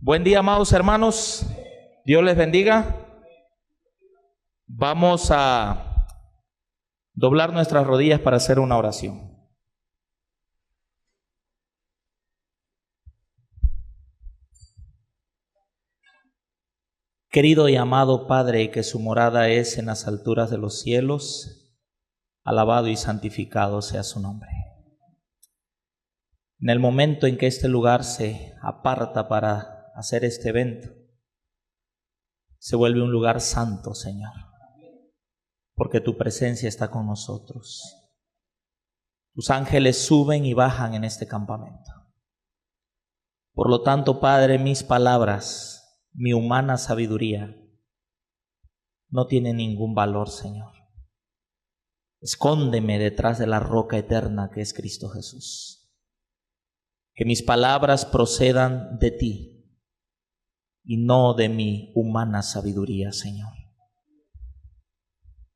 Buen día, amados hermanos. Dios les bendiga. Vamos a doblar nuestras rodillas para hacer una oración. Querido y amado Padre, que su morada es en las alturas de los cielos, alabado y santificado sea su nombre. En el momento en que este lugar se aparta para hacer este evento, se vuelve un lugar santo, Señor, porque tu presencia está con nosotros. Tus ángeles suben y bajan en este campamento. Por lo tanto, Padre, mis palabras, mi humana sabiduría, no tiene ningún valor, Señor. Escóndeme detrás de la roca eterna que es Cristo Jesús. Que mis palabras procedan de ti y no de mi humana sabiduría, Señor.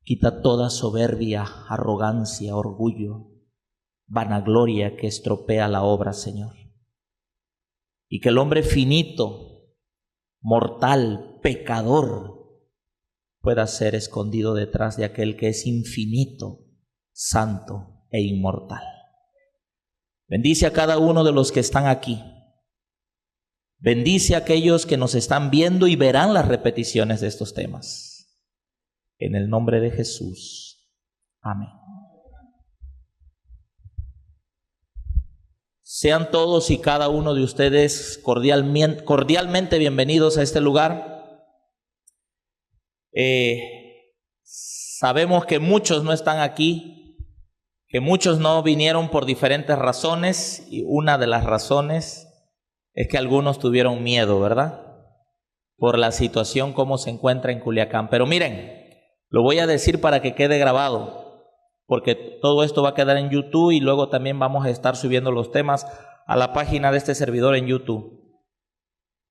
Quita toda soberbia, arrogancia, orgullo, vanagloria que estropea la obra, Señor. Y que el hombre finito, mortal, pecador, pueda ser escondido detrás de aquel que es infinito, santo e inmortal. Bendice a cada uno de los que están aquí. Bendice a aquellos que nos están viendo y verán las repeticiones de estos temas. En el nombre de Jesús. Amén. Sean todos y cada uno de ustedes cordialmente bienvenidos a este lugar. Sabemos que muchos no están aquí, que muchos no vinieron por diferentes razones, y una de las razones es que algunos tuvieron miedo, ¿verdad? Por la situación como se encuentra en Culiacán. Pero miren, lo voy a decir para que quede grabado, porque todo esto va a quedar en YouTube y luego también vamos a estar subiendo los temas a la página de este servidor en YouTube.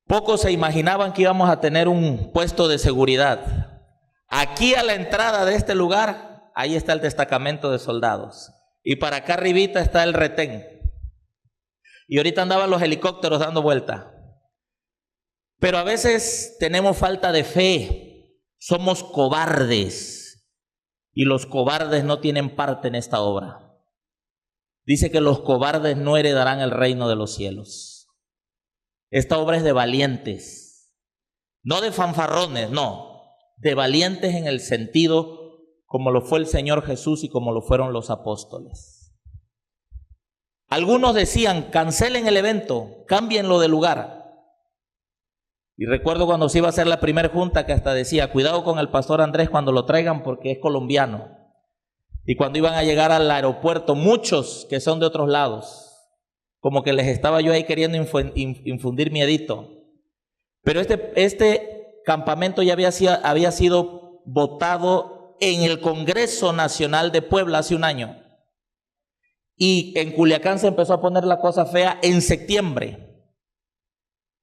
Pocos se imaginaban que íbamos a tener un puesto de seguridad. Aquí a la entrada de este lugar, ahí está el destacamento de soldados. Y para acá arribita está el retén. Y ahorita andaban los helicópteros dando vuelta. Pero a veces tenemos falta de fe. Somos cobardes. Y los cobardes no tienen parte en esta obra. Dice que los cobardes no heredarán el reino de los cielos. Esta obra es de valientes. No de fanfarrones, no. De valientes en el sentido como lo fue el Señor Jesús y como lo fueron los apóstoles. Algunos decían, cancelen el evento, cámbienlo de lugar. Y recuerdo cuando se iba a hacer la primera junta que hasta decía, cuidado con el pastor Andrés cuando lo traigan porque es colombiano. Y cuando iban a llegar al aeropuerto, muchos que son de otros lados, como que les estaba yo ahí queriendo infundir miedito. Pero este campamento ya había sido votado en el Congreso Nacional de Puebla hace un año. Y en Culiacán se empezó a poner la cosa fea en septiembre.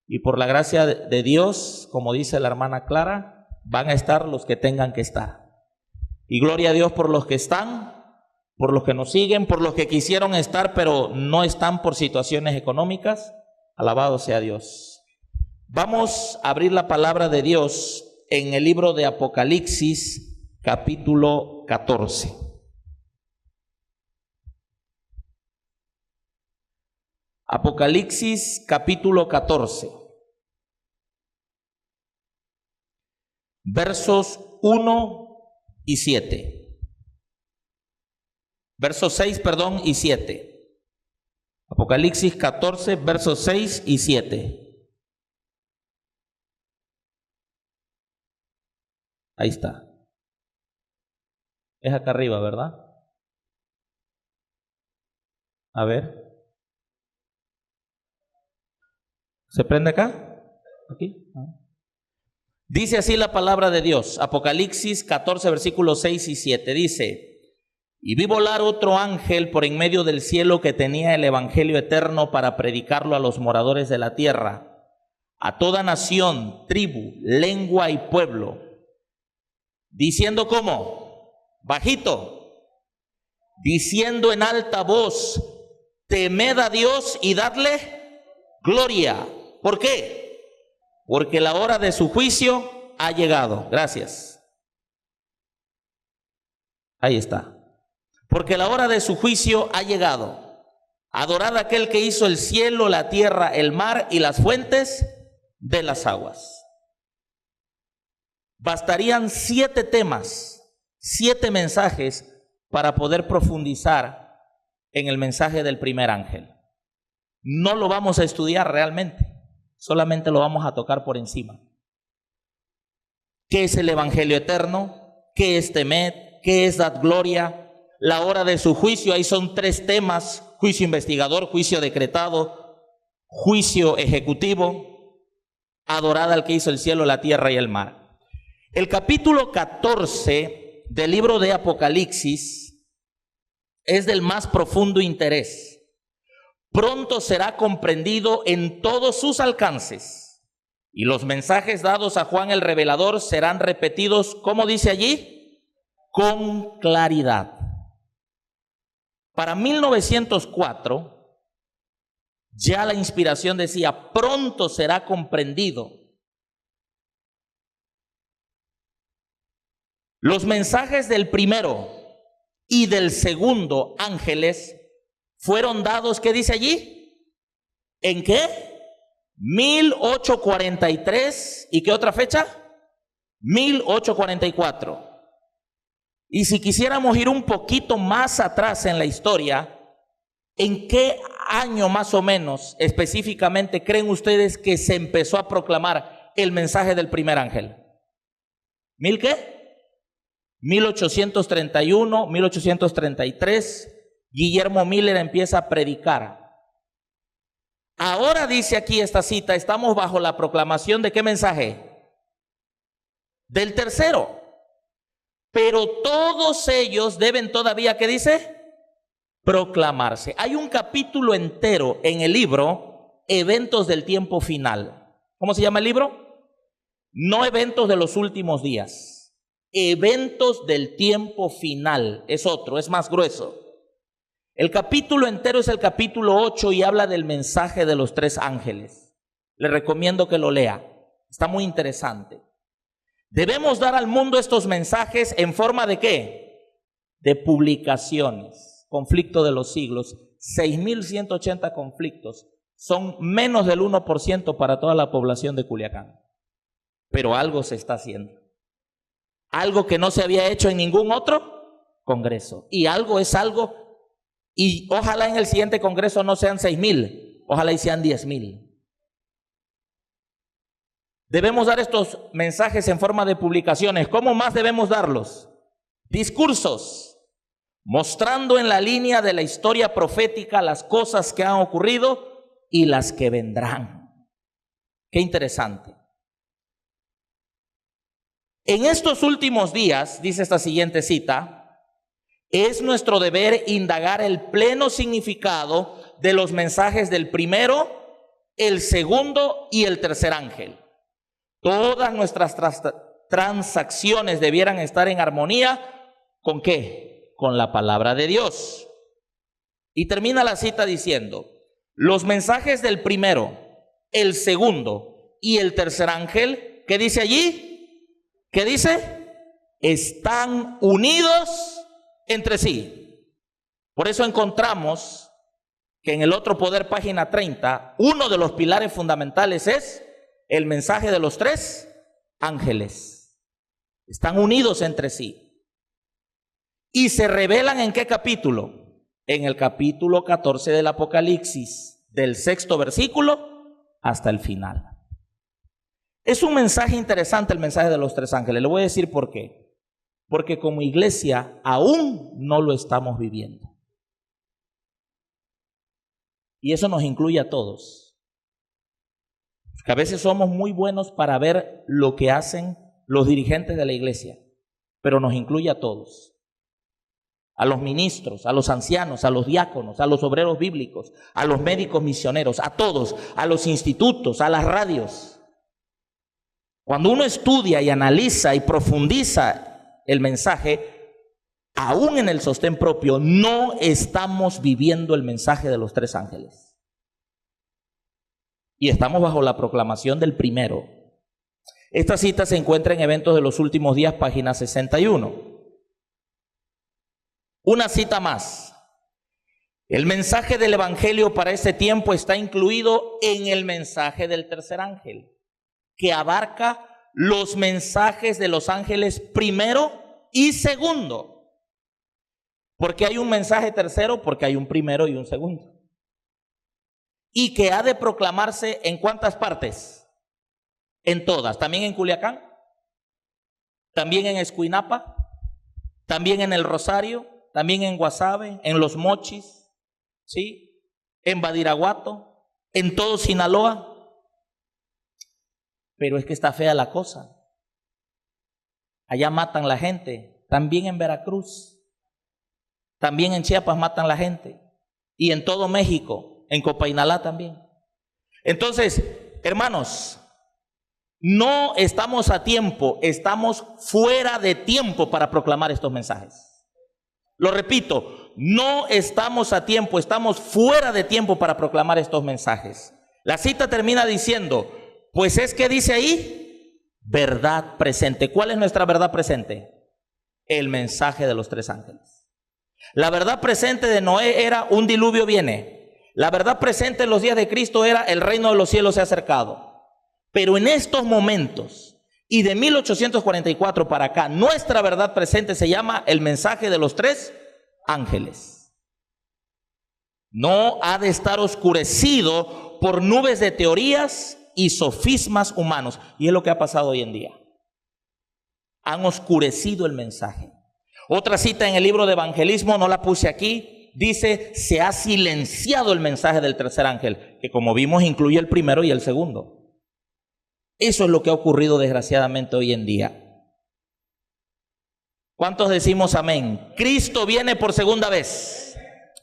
Y por la gracia de Dios, como dice la hermana Clara, van a estar los que tengan que estar. Y gloria a Dios por los que están, por los que nos siguen, por los que quisieron estar, pero no están por situaciones económicas. Alabado sea Dios. Vamos a abrir la palabra de Dios en el libro de Apocalipsis, capítulo 14. Apocalipsis, capítulo 14. Versos 1 y 7. Versos 6, y 7. Apocalipsis 14, versos 6 y 7. Ahí está. Es acá arriba, ¿verdad? A ver. ¿Se prende acá? ¿Aquí? Dice así la palabra de Dios. Apocalipsis 14, versículos 6 y 7. Dice, y vi volar otro ángel por en medio del cielo que tenía el evangelio eterno para predicarlo a los moradores de la tierra, a toda nación, tribu, lengua y pueblo, diciendo ¿cómo? Bajito, diciendo en alta voz, temed a Dios y dadle gloria. ¿Por qué? porque la hora de su juicio ha llegado. Gracias. Ahí está. Porque la hora de su juicio ha llegado. Adorad a aquel que hizo el cielo, la tierra, el mar y las fuentes de las aguas. Bastarían 7 temas, 7 mensajes para poder profundizar en el mensaje del primer ángel. No lo vamos a estudiar realmente, solamente lo vamos a tocar por encima. ¿Qué es el evangelio eterno? ¿Qué es Temed? ¿Qué es Dad Gloria? La hora de su juicio, ahí son 3 temas: juicio investigador, juicio decretado, juicio ejecutivo. Adorad al que hizo el cielo, la tierra y el mar. El capítulo 14 del libro de Apocalipsis es del más profundo interés. Pronto será comprendido en todos sus alcances, y los mensajes dados a Juan el revelador serán repetidos, ¿cómo dice allí? Con claridad. Para 1904, ya la inspiración decía, pronto será comprendido. Los mensajes del primero y del segundo ángeles fueron dados, ¿qué dice allí? ¿En qué? 1843. ¿Y qué otra fecha? 1844. Y si quisiéramos ir un poquito más atrás en la historia, ¿en qué año más o menos específicamente creen ustedes que se empezó a proclamar el mensaje del primer ángel? ¿Mil qué? 1831, 1833, Guillermo Miller empieza a predicar. Ahora dice aquí esta cita, estamos bajo la proclamación ¿de qué mensaje? Del tercero. Pero todos ellos deben todavía, ¿qué dice? Proclamarse. Hay un capítulo entero en el libro Eventos del Tiempo Final. ¿Cómo se llama el libro? No eventos de los últimos días. Eventos del tiempo final. Es otro, es más grueso. El capítulo entero es el capítulo 8 y habla del mensaje de los 3 ángeles. Le recomiendo que lo lea. Está muy interesante. Debemos dar al mundo estos mensajes en forma de ¿qué? De publicaciones. Conflicto de los siglos. 6.180 conflictos. Son menos del 1% para toda la población de Culiacán. Pero algo se está haciendo. Algo que no se había hecho en ningún otro congreso. Y algo es algo. Y ojalá en el siguiente congreso no sean 6.000. Ojalá y sean 10.000. Debemos dar estos mensajes en forma de publicaciones. ¿Cómo más debemos darlos? Discursos, mostrando en la línea de la historia profética las cosas que han ocurrido y las que vendrán. Qué interesante. En estos últimos días, dice esta siguiente cita, es nuestro deber indagar el pleno significado de los mensajes del primero, el segundo y el tercer ángel. Todas nuestras transacciones debieran estar en armonía ¿con qué? Con la palabra de Dios. Y termina la cita diciendo, los mensajes del primero, el segundo y el tercer ángel, ¿qué dice allí? ¿Qué dice? Están unidos entre sí. Por eso encontramos que en el otro poder, página 30, uno de los pilares fundamentales es el mensaje de los 3 ángeles. Están unidos entre sí. ¿Y se revelan en qué capítulo? En el capítulo 14 del Apocalipsis, del 6º versículo hasta el final. Es un mensaje interesante el mensaje de los 3 ángeles. Le voy a decir por qué. Porque como iglesia aún no lo estamos viviendo. Y eso nos incluye a todos. Que a veces somos muy buenos para ver lo que hacen los dirigentes de la iglesia, pero nos incluye a todos. A los ministros, a los ancianos, a los diáconos, a los obreros bíblicos, a los médicos misioneros, a todos, a los institutos, a las radios. Cuando uno estudia y analiza y profundiza el mensaje, aún en el sostén propio, no estamos viviendo el mensaje de los 3 ángeles. Y estamos bajo la proclamación del primero. Esta cita se encuentra en Eventos de los Últimos Días, página 61. Una cita más. El mensaje del Evangelio para este tiempo está incluido en el mensaje del tercer ángel, que abarca los mensajes de los ángeles primero y segundo. ¿Por qué hay un mensaje tercero? Porque hay un primero y un segundo. Y que ha de proclamarse ¿en cuántas partes? En todas. También en Culiacán, también en Escuinapa, también en El Rosario, también en Guasave, en Los Mochis, ¿sí? En Badiraguato, en todo Sinaloa. Pero es que está fea la cosa. Allá matan la gente, también en Veracruz, también en Chiapas matan la gente, y en todo México, en Copainalá también. Entonces, hermanos, no estamos a tiempo, estamos fuera de tiempo para proclamar estos mensajes. Lo repito, no estamos a tiempo, estamos fuera de tiempo para proclamar estos mensajes. La cita termina diciendo, pues es que dice ahí, verdad presente. ¿Cuál es nuestra verdad presente? El mensaje de los tres ángeles. La verdad presente de Noé era un diluvio viene. La verdad presente en los días de Cristo era el reino de los cielos se ha acercado. Pero en estos momentos y de 1844 para acá, nuestra verdad presente se llama el mensaje de los tres ángeles. No ha de estar oscurecido por nubes de teorías y sofismas humanos. Y es lo que ha pasado hoy en día. Han oscurecido el mensaje. Otra cita en el libro de Evangelismo, no la puse aquí, dice, se ha silenciado el mensaje del tercer ángel, que como vimos incluye el primero y el segundo. Eso es lo que ha ocurrido desgraciadamente hoy en día. ¿Cuántos decimos amén? Cristo viene por segunda vez.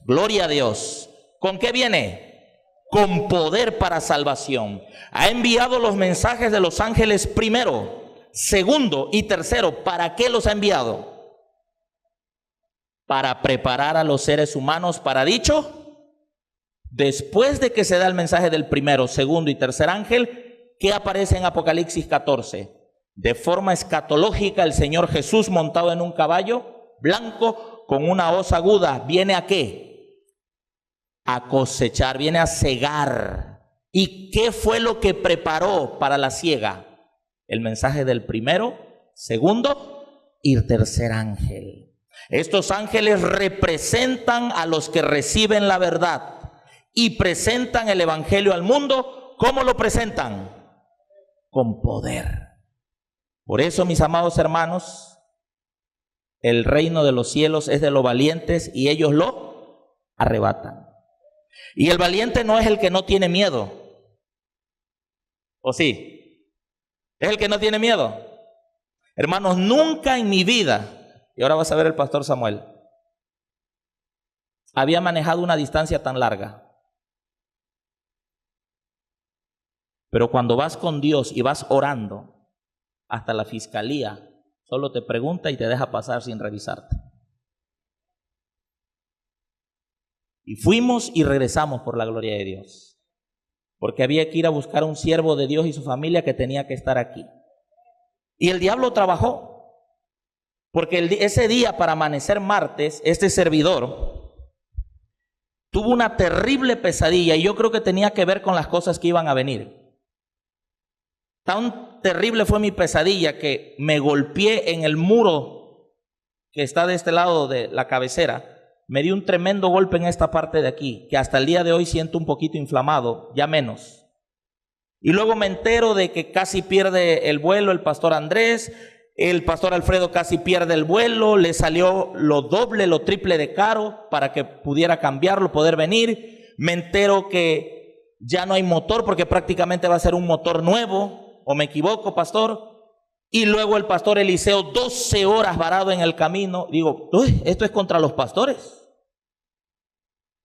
Gloria a Dios. ¿Con qué viene? Con poder para salvación. Ha enviado los mensajes de los ángeles primero, segundo y tercero. ¿Para qué los ha enviado? Para preparar a los seres humanos para dicho. Después de que se da el mensaje del primero, segundo y tercer ángel, ¿qué aparece en Apocalipsis 14? De forma escatológica, el Señor Jesús montado en un caballo blanco con una hoz aguda. ¿Viene a qué? A cosechar, viene a cegar. ¿Y qué fue lo que preparó para la siega? El mensaje del primero, segundo y tercer ángel. Estos ángeles representan a los que reciben la verdad y presentan el evangelio al mundo. ¿Cómo lo presentan? Con poder. Por eso, mis amados hermanos, el reino de los cielos es de los valientes y ellos lo arrebatan. Y el valiente no es el que no tiene miedo. ¿O sí? ¿Es el que no tiene miedo? Hermanos, nunca en mi vida, y ahora vas a ver el pastor Samuel, había manejado una distancia tan larga. Pero cuando vas con Dios y vas orando, hasta la fiscalía solo te pregunta y te deja pasar sin revisarte. Y fuimos y regresamos por la gloria de Dios, porque había que ir a buscar a un siervo de Dios y su familia que tenía que estar aquí. Y el diablo trabajó, porque ese día, para amanecer martes, este servidor tuvo una terrible pesadilla, y yo creo que tenía que ver con las cosas que iban a venir. Tan terrible fue mi pesadilla que me golpeé en el muro que está de este lado de la cabecera. Me dio un tremendo golpe en esta parte de aquí, que hasta el día de hoy siento un poquito inflamado, ya menos. Y luego me entero de que casi pierde el vuelo el pastor Andrés, el pastor Alfredo casi pierde el vuelo, le salió lo doble, lo triple de caro para que pudiera cambiarlo, poder venir. Me entero que ya no hay motor porque prácticamente va a ser un motor nuevo. ¿O me equivoco, pastor? Y luego el pastor Eliseo 12 horas varado en el camino. Digo, esto es contra los pastores.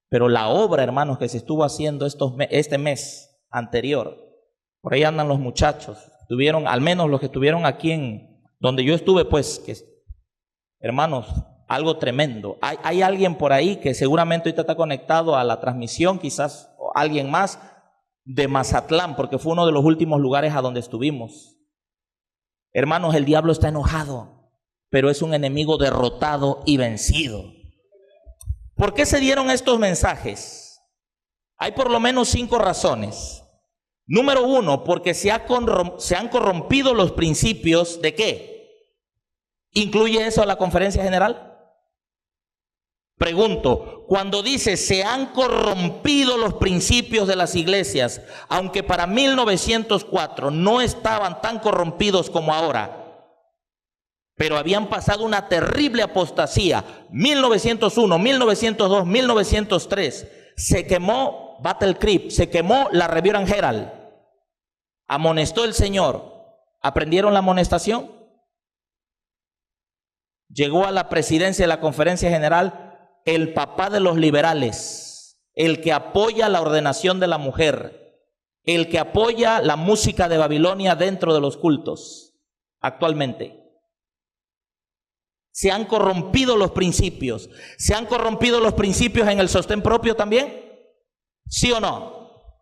Pero la obra, hermanos, que se estuvo haciendo este mes anterior, por ahí andan los muchachos, tuvieron, al menos los que estuvieron aquí en donde yo estuve, pues, que, hermanos, algo tremendo. Hay alguien por ahí que seguramente ahorita está conectado a la transmisión, quizás alguien más, de Mazatlán, porque fue uno de los últimos lugares a donde estuvimos. Hermanos, el diablo está enojado, pero es un enemigo derrotado y vencido. ¿Por qué se dieron estos mensajes? Hay por lo menos 5 razones. Número 1, porque se han corrompido los principios ¿de qué? ¿Incluye eso la conferencia general? Pregunto, cuando dice se han corrompido los principios de las iglesias, aunque para 1904 no estaban tan corrompidos como ahora, pero habían pasado una terrible apostasía, 1901, 1902, 1903, se quemó Battle Creek, se quemó la Reverend Herald, amonestó el Señor, ¿aprendieron la amonestación? Llegó a la presidencia de la conferencia general el papá de los liberales, el que apoya la ordenación de la mujer, el que apoya la música de Babilonia dentro de los cultos actualmente. Se han corrompido los principios. ¿Se han corrompido los principios en el sostén propio también? ¿Sí o no?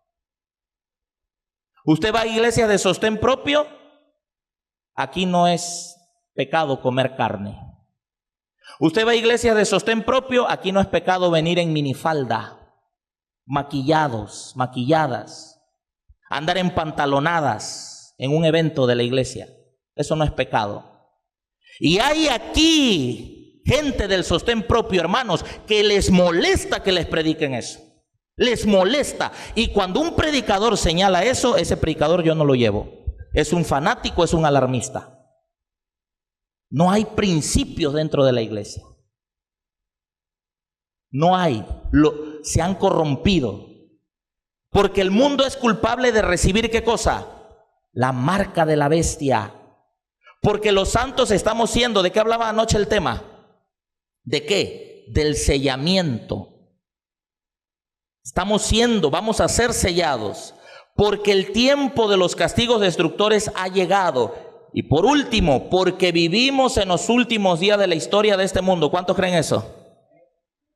¿Usted va a iglesias de sostén propio? Aquí no es pecado comer carne. Usted va a iglesias de sostén propio, aquí no es pecado venir en minifalda, maquillados, maquilladas, andar en pantalonadas en un evento de la iglesia. Eso no es pecado. Y hay aquí gente del sostén propio, hermanos, que les molesta que les prediquen eso. Les molesta. Y cuando un predicador señala eso, ese predicador yo no lo llevo. Es un fanático, es un alarmista. No hay principios dentro de la iglesia. No hay. Se han corrompido. Porque el mundo es culpable de recibir ¿qué cosa? La marca de la bestia. Porque los santos estamos siendo, ¿de qué hablaba anoche el tema? ¿De qué? Del sellamiento. Estamos siendo, vamos a ser sellados. Porque el tiempo de los castigos destructores ha llegado. Y por último, porque vivimos en los últimos días de la historia de este mundo. ¿Cuántos creen eso?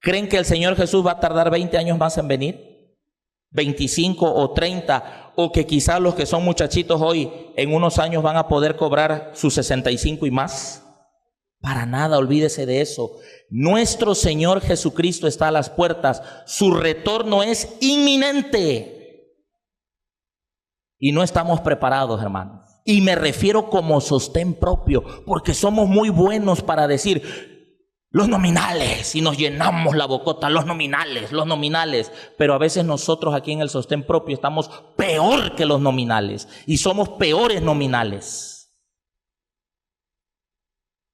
¿Creen que el Señor Jesús va a tardar 20 años más en venir? 25 o 30, o que quizás los que son muchachitos hoy en unos años van a poder cobrar sus 65 y más. Para nada, olvídese de eso. Nuestro Señor Jesucristo está a las puertas. Su retorno es inminente. Y no estamos preparados, hermanos. Y me refiero como sostén propio, porque somos muy buenos para decir los nominales y nos llenamos la bocota, los nominales. Pero a veces nosotros aquí en el sostén propio estamos peor que los nominales y somos peores nominales.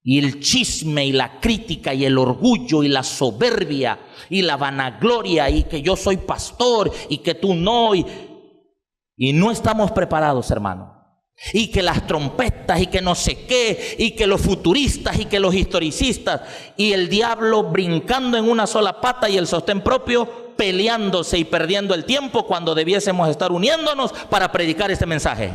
Y el chisme y la crítica y el orgullo y la soberbia y la vanagloria y que yo soy pastor y que tú no, y no estamos preparados, hermano. Y que las trompetas y que no sé qué y que los futuristas y que los historicistas y el diablo brincando en una sola pata y el sostén propio peleándose y perdiendo el tiempo cuando debiésemos estar uniéndonos para predicar este mensaje.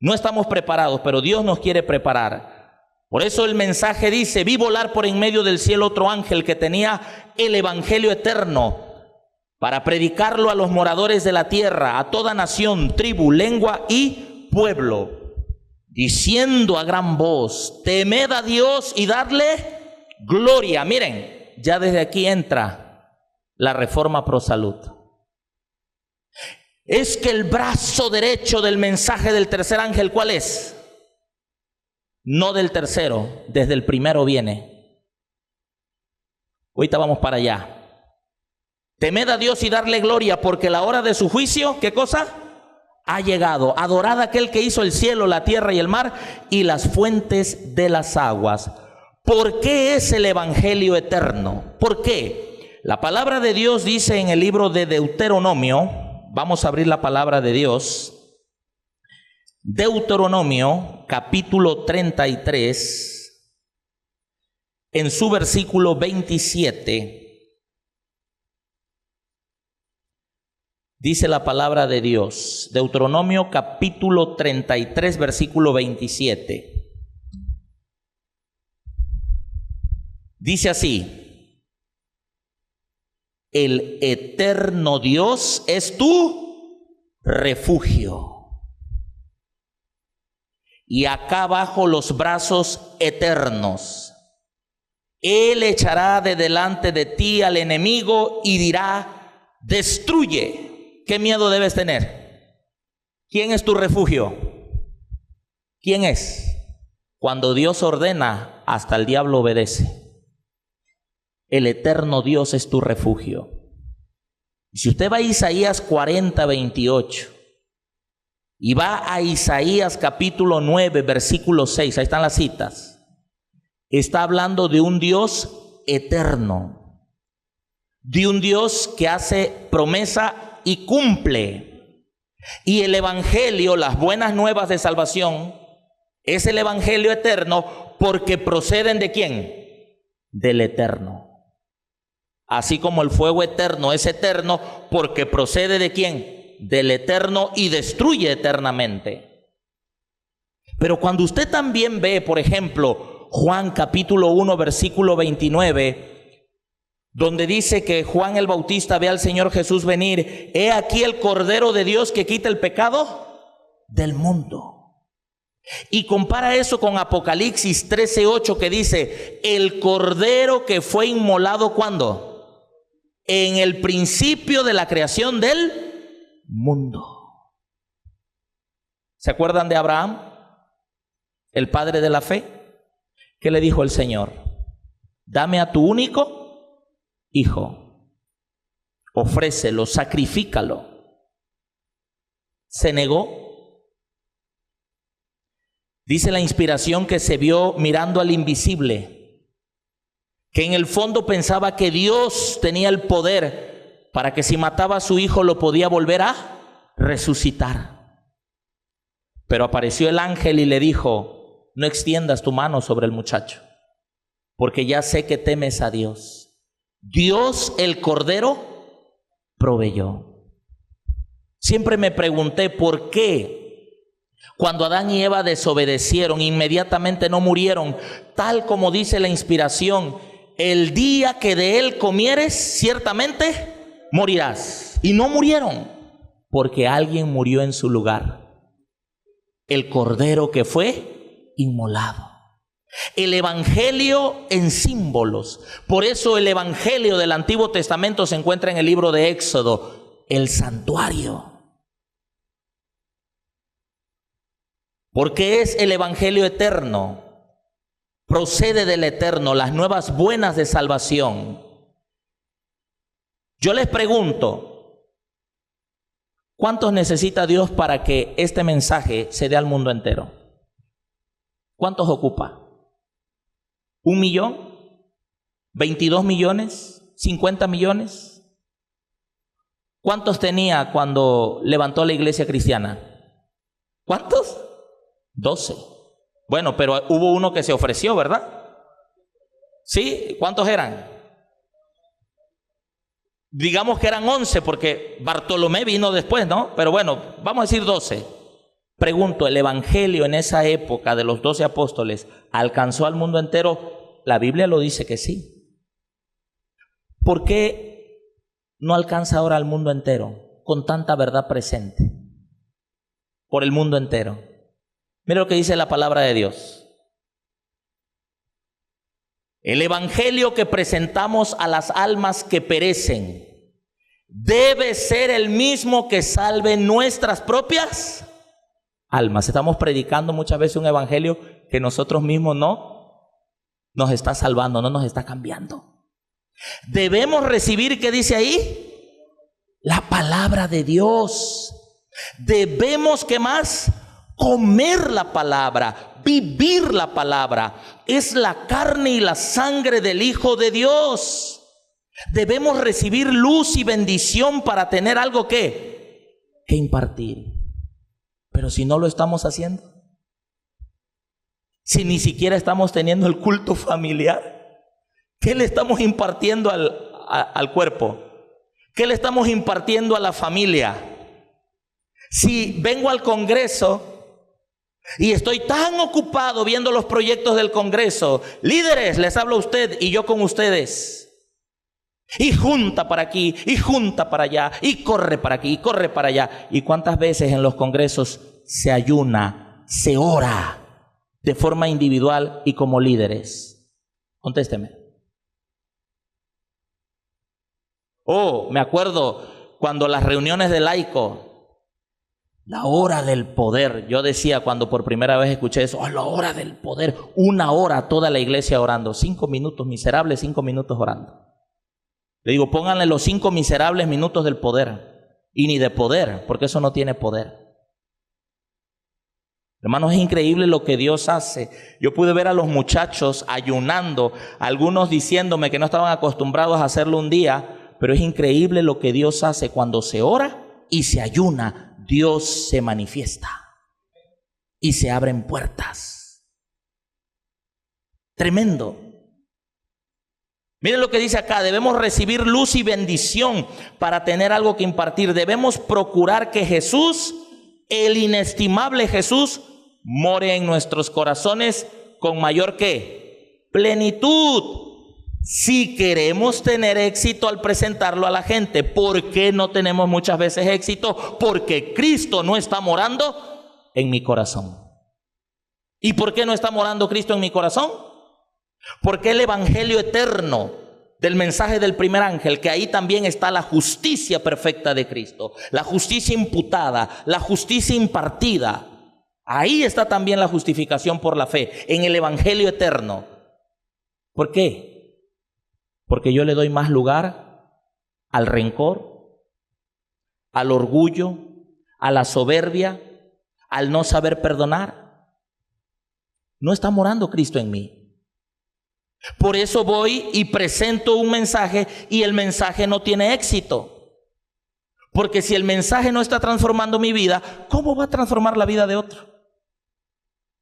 No estamos preparados, pero Dios nos quiere preparar. Por eso el mensaje dice: vi volar por en medio del cielo otro ángel que tenía el evangelio eterno para predicarlo a los moradores de la tierra, a toda nación, tribu, lengua y pueblo, diciendo a gran voz: temed a Dios y darle gloria. Miren, ya desde aquí entra la reforma pro salud. Es que el brazo derecho del mensaje del tercer ángel, ¿cuál es? No del tercero, desde el primero viene. Ahorita vamos para allá. Temed a Dios y darle gloria, porque la hora de su juicio, ¿qué cosa? Ha llegado. Adorad a aquel que hizo el cielo, la tierra y el mar y las fuentes de las aguas. ¿Por qué es el evangelio eterno? ¿Por qué? La palabra de Dios dice en el libro de Deuteronomio, vamos a abrir la palabra de Dios, Deuteronomio capítulo 33, en su versículo 27. Dice la palabra de Dios, Deuteronomio capítulo 33, versículo 27. Dice así: el eterno Dios es tu refugio y acá abajo los brazos eternos. Él echará de delante de ti al enemigo y dirá, destruye. ¿Qué miedo debes tener? ¿Quién es tu refugio? ¿Quién es? Cuando Dios ordena, hasta el diablo obedece. El eterno Dios es tu refugio. Si usted va a Isaías 40, 28 y va a Isaías capítulo 9, versículo 6, ahí están las citas, está hablando de un Dios eterno, de un Dios que hace promesa y cumple. Y el evangelio, las buenas nuevas de salvación, es el evangelio eterno porque proceden ¿de quién? Del eterno. Así como el fuego eterno es eterno porque procede ¿de quién? Del eterno y destruye eternamente. Pero cuando usted también ve, por ejemplo, Juan capítulo 1 versículo 29, donde dice que Juan el Bautista ve al Señor Jesús venir, he aquí el Cordero de Dios que quita el pecado del mundo. Y compara eso con Apocalipsis 13:8 que dice, el Cordero que fue inmolado ¿cuándo? En el principio de la creación del mundo. ¿Se acuerdan de Abraham, el padre de la fe? ¿Qué le dijo el Señor? Dame a tu único hijo, ofrécelo, sacrifícalo. Se negó. Dice la inspiración que se vio mirando al invisible, que en el fondo pensaba que Dios tenía el poder para que si mataba a su hijo lo podía volver a resucitar. Pero apareció el ángel y le dijo, no extiendas tu mano sobre el muchacho, porque ya sé que temes a Dios. Dios el Cordero proveyó. Siempre me pregunté por qué cuando Adán y Eva desobedecieron, inmediatamente no murieron, tal como dice la inspiración, el día que de él comieres, ciertamente morirás. Y no murieron, porque alguien murió en su lugar. El Cordero que fue inmolado. El evangelio en símbolos. Por eso el evangelio del Antiguo Testamento se encuentra en el libro de Éxodo, el santuario. Porque es el evangelio eterno. Procede del eterno, las nuevas buenas de salvación. Yo les pregunto, ¿cuántos necesita Dios para que este mensaje se dé al mundo entero? ¿Cuántos ocupa? ¿1 millón? ¿22 millones? ¿50 millones? ¿Cuántos tenía cuando levantó la iglesia cristiana? ¿Cuántos? 12. Bueno, pero hubo uno que se ofreció, ¿verdad? ¿Sí? ¿Cuántos eran? Digamos que eran 11 porque Bartolomé vino después, ¿no? Pero bueno, vamos a decir 12. Pregunto, ¿el evangelio en esa época de los 12 apóstoles alcanzó al mundo entero? La Biblia lo dice que sí. ¿Por qué no alcanza ahora al mundo entero con tanta verdad presente? Por el mundo entero. Mira lo que dice la palabra de Dios. El evangelio que presentamos a las almas que perecen debe ser el mismo que salve nuestras propias almas. Estamos predicando muchas veces un evangelio que nosotros mismos no nos está salvando, no nos está cambiando. Debemos recibir, ¿qué dice ahí? La palabra de Dios. Debemos, ¿qué más? Comer la palabra, vivir la palabra. Es la carne y la sangre del Hijo de Dios. Debemos recibir luz y bendición para tener algo que impartir. Pero si no lo estamos haciendo, si ni siquiera estamos teniendo el culto familiar, ¿qué le estamos impartiendo al cuerpo? ¿Qué le estamos impartiendo a la familia? Si vengo al Congreso y estoy tan ocupado viendo los proyectos del Congreso, líderes, les hablo a usted y yo con ustedes, y junta para aquí, y junta para allá, y corre para aquí, y corre para allá. ¿Y cuántas veces en los congresos se ayuna, se ora, de forma individual y como líderes? Contésteme. Me acuerdo cuando las reuniones de laico, la hora del poder. Yo decía cuando por primera vez escuché eso, la hora del poder. 1 hora toda la iglesia orando. 5 minutos miserables, 5 minutos orando. Le digo, pónganle los 5 miserables minutos del poder. Y ni de poder, porque eso no tiene poder. Hermanos, es increíble lo que Dios hace. Yo pude ver a los muchachos ayunando, algunos diciéndome que no estaban acostumbrados a hacerlo un día, pero es increíble lo que Dios hace cuando se ora y se ayuna. Dios se manifiesta y se abren puertas. Tremendo. Miren lo que dice acá: debemos recibir luz y bendición para tener algo que impartir. Debemos procurar que Jesús, el inestimable Jesús, more en nuestros corazones con mayor ¿qué? Plenitud. Si queremos tener éxito al presentarlo a la gente. ¿Por qué no tenemos muchas veces éxito? Porque Cristo no está morando en mi corazón. ¿Y por qué no está morando Cristo en mi corazón? Porque el evangelio eterno del mensaje del primer ángel, que ahí también está la justicia perfecta de Cristo, la justicia imputada, la justicia impartida. Ahí está también la justificación por la fe, en el evangelio eterno. ¿Por qué? Porque yo le doy más lugar al rencor, al orgullo, a la soberbia, al no saber perdonar. No está morando Cristo en mí. Por eso voy y presento un mensaje y el mensaje no tiene éxito. Porque si el mensaje no está transformando mi vida, ¿cómo va a transformar la vida de otro?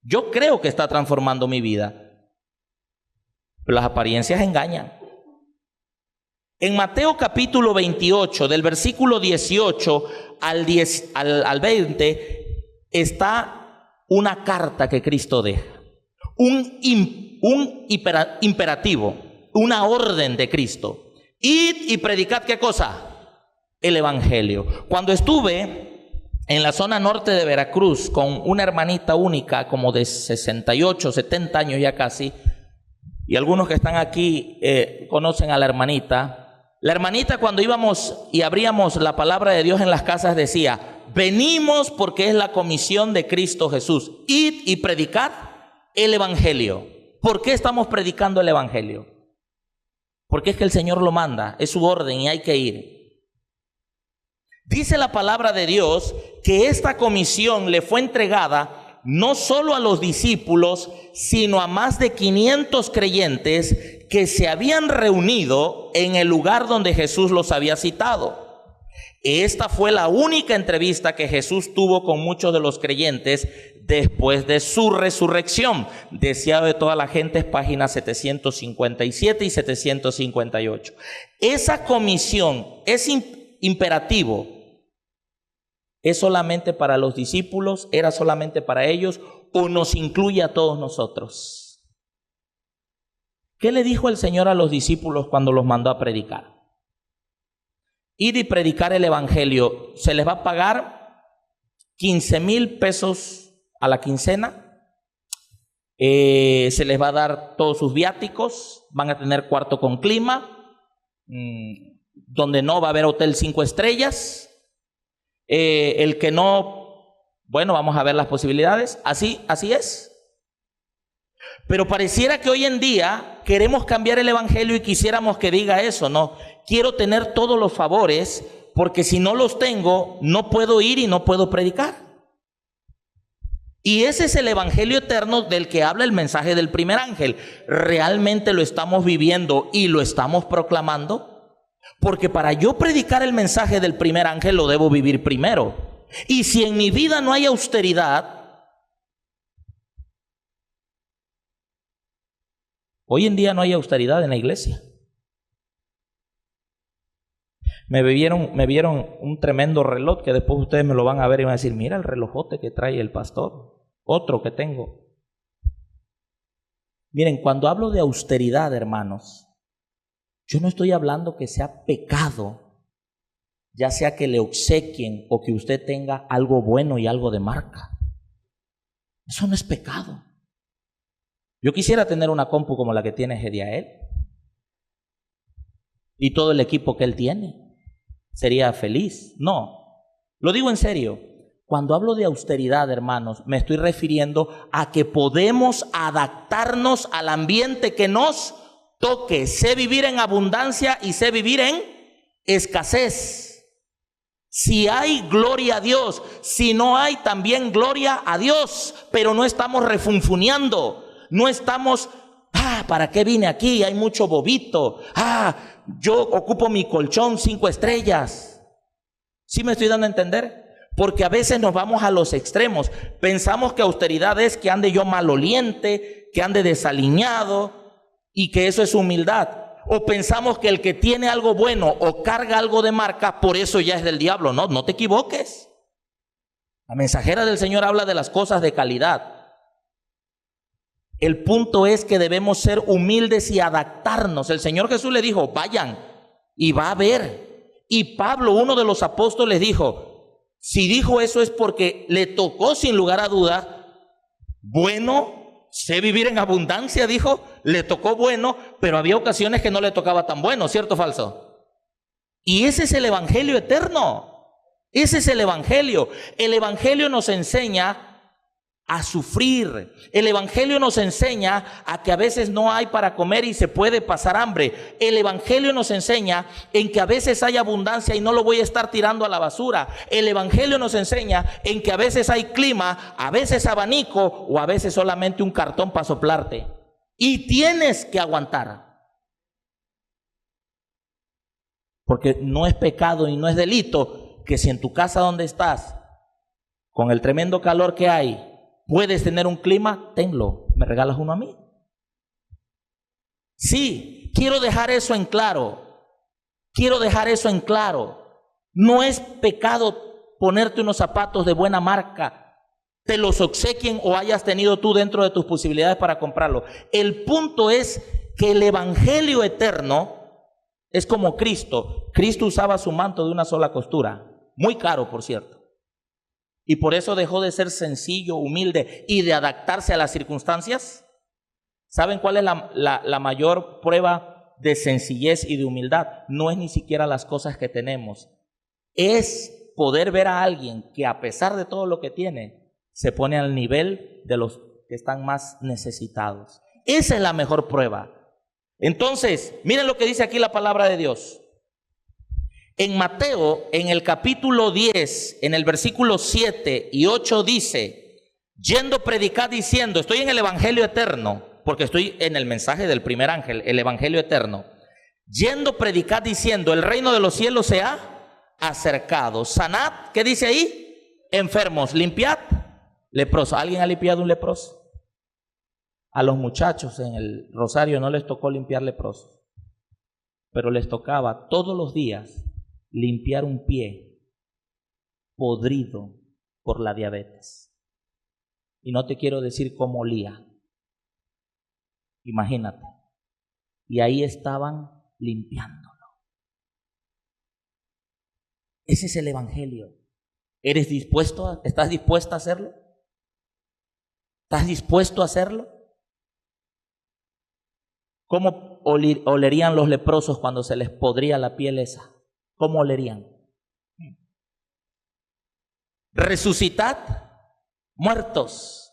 Yo creo que está transformando mi vida, pero las apariencias engañan. En Mateo capítulo 28, del versículo 18 al 20, está una carta que Cristo deja. Un imperativo, una orden de Cristo. Id y predicad, ¿qué cosa? El evangelio. Cuando estuve en la zona norte de Veracruz con una hermanita única, como de 68, 70 años ya casi, y algunos que están aquí conocen a la hermanita. La hermanita, cuando íbamos y abríamos la palabra de Dios en las casas, decía: venimos porque es la comisión de Cristo Jesús. Id y predicad el evangelio. ¿Por qué estamos predicando el evangelio? Porque es que el Señor lo manda, es su orden y hay que ir. Dice la palabra de Dios que esta comisión le fue entregada no solo a los discípulos, sino a más de 500 creyentes que se habían reunido en el lugar donde Jesús los había citado. Esta fue la única entrevista que Jesús tuvo con muchos de los creyentes después de su resurrección. Deseado de toda la gente, es páginas 757 y 758. Esa comisión es imperativo. ¿Es solamente para los discípulos? ¿Era solamente para ellos? ¿O nos incluye a todos nosotros? ¿Qué le dijo el Señor a los discípulos cuando los mandó a predicar? Ir y predicar el evangelio. Se les va a pagar 15,000 pesos a la quincena. Se les va a dar todos sus viáticos. Van a tener cuarto con clima, donde no va a haber hotel 5 estrellas. El que no, bueno, vamos a ver las posibilidades. Así es. Pero pareciera que hoy en día queremos cambiar el evangelio y quisiéramos que diga eso. No, quiero tener todos los favores, porque si no los tengo, no puedo ir y no puedo predicar. Y ese es el evangelio eterno del que habla el mensaje del primer ángel. ¿Realmente lo estamos viviendo y lo estamos proclamando? Porque para yo predicar el mensaje del primer ángel lo debo vivir primero. Y si en mi vida no hay austeridad, hoy en día no hay austeridad en la iglesia. Me vieron un tremendo reloj que después ustedes me lo van a ver y van a decir: mira el relojote que trae el pastor. Otro que tengo. Miren, cuando hablo de austeridad, hermanos, yo no estoy hablando que sea pecado, ya sea que le obsequien o que usted tenga algo bueno y algo de marca. Eso no es pecado. Yo quisiera tener una compu como la que tiene Gediael y todo el equipo que él tiene. Sería feliz. No, lo digo en serio. Cuando hablo de austeridad, hermanos, me estoy refiriendo a que podemos adaptarnos al ambiente que nos toque. Sé vivir en abundancia y sé vivir en escasez. Si hay, gloria a Dios. Si no hay, también gloria a Dios. Pero no estamos refunfuneando. No estamos, ¿para qué vine aquí? Hay mucho bobito. Yo ocupo mi colchón 5 estrellas. ¿Sí me estoy dando a entender? Porque a veces nos vamos a los extremos. Pensamos que austeridad es que ande yo maloliente, que ande desaliñado y que eso es humildad. O pensamos que el que tiene algo bueno o carga algo de marca, por eso ya es del diablo. No, no te equivoques. La mensajera del Señor habla de las cosas de calidad. El punto es que debemos ser humildes y adaptarnos. El Señor Jesús le dijo, vayan y va a ver. Y Pablo, uno de los apóstoles, dijo, si dijo eso es porque le tocó sin lugar a duda. Bueno, sé vivir en abundancia, dijo, le tocó bueno, pero había ocasiones que no le tocaba tan bueno, ¿cierto o falso? Y ese es el evangelio eterno. Ese es el evangelio. El evangelio nos enseña a sufrir. El evangelio nos enseña a que a veces no hay para comer y se puede pasar hambre. El evangelio nos enseña en que a veces hay abundancia y no lo voy a estar tirando a la basura. El evangelio nos enseña en que a veces hay clima, a veces abanico o a veces solamente un cartón para soplarte. Y tienes que aguantar. Porque no es pecado y no es delito que si en tu casa donde estás, con el tremendo calor que hay, puedes tener un clima, tenlo. ¿Me regalas uno a mí? Sí, quiero dejar eso en claro. Quiero dejar eso en claro. No es pecado ponerte unos zapatos de buena marca, te los obsequien o hayas tenido tú dentro de tus posibilidades para comprarlo. El punto es que el evangelio eterno es como Cristo. Cristo usaba su manto de una sola costura, muy caro por cierto. Y por eso dejó de ser sencillo, humilde y de adaptarse a las circunstancias. ¿Saben cuál es la mayor prueba de sencillez y de humildad? No es ni siquiera las cosas que tenemos. Es poder ver a alguien que a pesar de todo lo que tiene, se pone al nivel de los que están más necesitados. Esa es la mejor prueba. Entonces, miren lo que dice aquí la palabra de Dios. En Mateo, en el capítulo 10, en el versículo 7 y 8 dice, yendo predicad diciendo, estoy en el evangelio eterno, porque estoy en el mensaje del primer ángel, el evangelio eterno. Yendo predicad diciendo, el reino de los cielos se ha acercado. Sanad, ¿qué dice ahí? Enfermos, limpiad leprosos. ¿Alguien ha limpiado un leproso? A los muchachos en el Rosario no les tocó limpiar leprosos, pero les tocaba todos los días limpiar un pie podrido por la diabetes. Y no te quiero decir cómo olía. Imagínate. Y ahí estaban limpiándolo. Ese es el evangelio. ¿Estás dispuesto a hacerlo? ¿Estás dispuesto a hacerlo? ¿Cómo olerían los leprosos cuando se les podría la piel esa? ¿Cómo olerían? Resucitad muertos.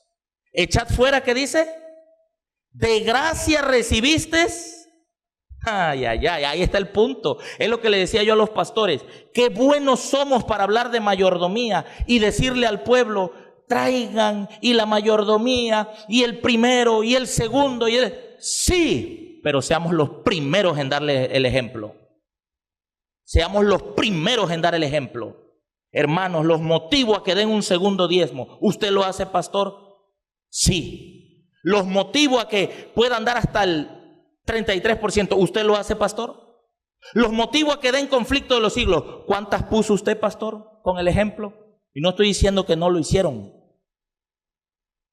Echad fuera, ¿qué dice? De gracia recibiste. Ay, ahí está el punto. Es lo que le decía yo a los pastores. Qué buenos somos para hablar de mayordomía y decirle al pueblo, traigan y la mayordomía y el primero y el segundo y el... Sí, pero seamos los primeros en darle el ejemplo. Seamos los primeros en dar el ejemplo. Hermanos, los motivo a que den un segundo diezmo. ¿Usted lo hace, pastor? Sí. Los motivo a que puedan dar hasta el 33%. ¿Usted lo hace, pastor? Los motivo a que den conflicto de los siglos. ¿Cuántas puso usted, pastor, con el ejemplo? Y no estoy diciendo que no lo hicieron.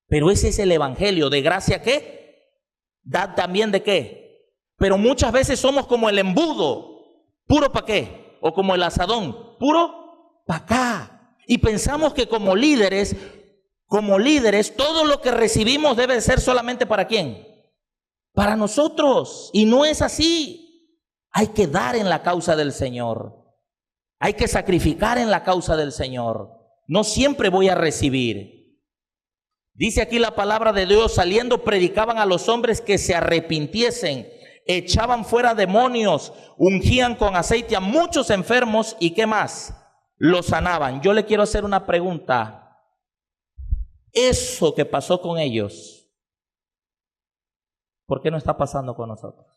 Pero ese es el evangelio. ¿De gracia qué? ¿Dad también de qué? Pero muchas veces somos como el embudo. ¿Puro para qué? O como el asadón. Puro para acá. Y pensamos que como líderes, todo lo que recibimos debe ser solamente ¿para quién? para nosotros. Y no es así. Hay que dar en la causa del Señor. Hay que sacrificar en la causa del Señor. No siempre voy a recibir. Dice aquí la palabra de Dios: saliendo predicaban a los hombres que se arrepintiesen, echaban fuera demonios, ungían con aceite a muchos enfermos y ¿qué más? Los sanaban. Yo le quiero hacer una pregunta. Eso que pasó con ellos, ¿por qué no está pasando con nosotros?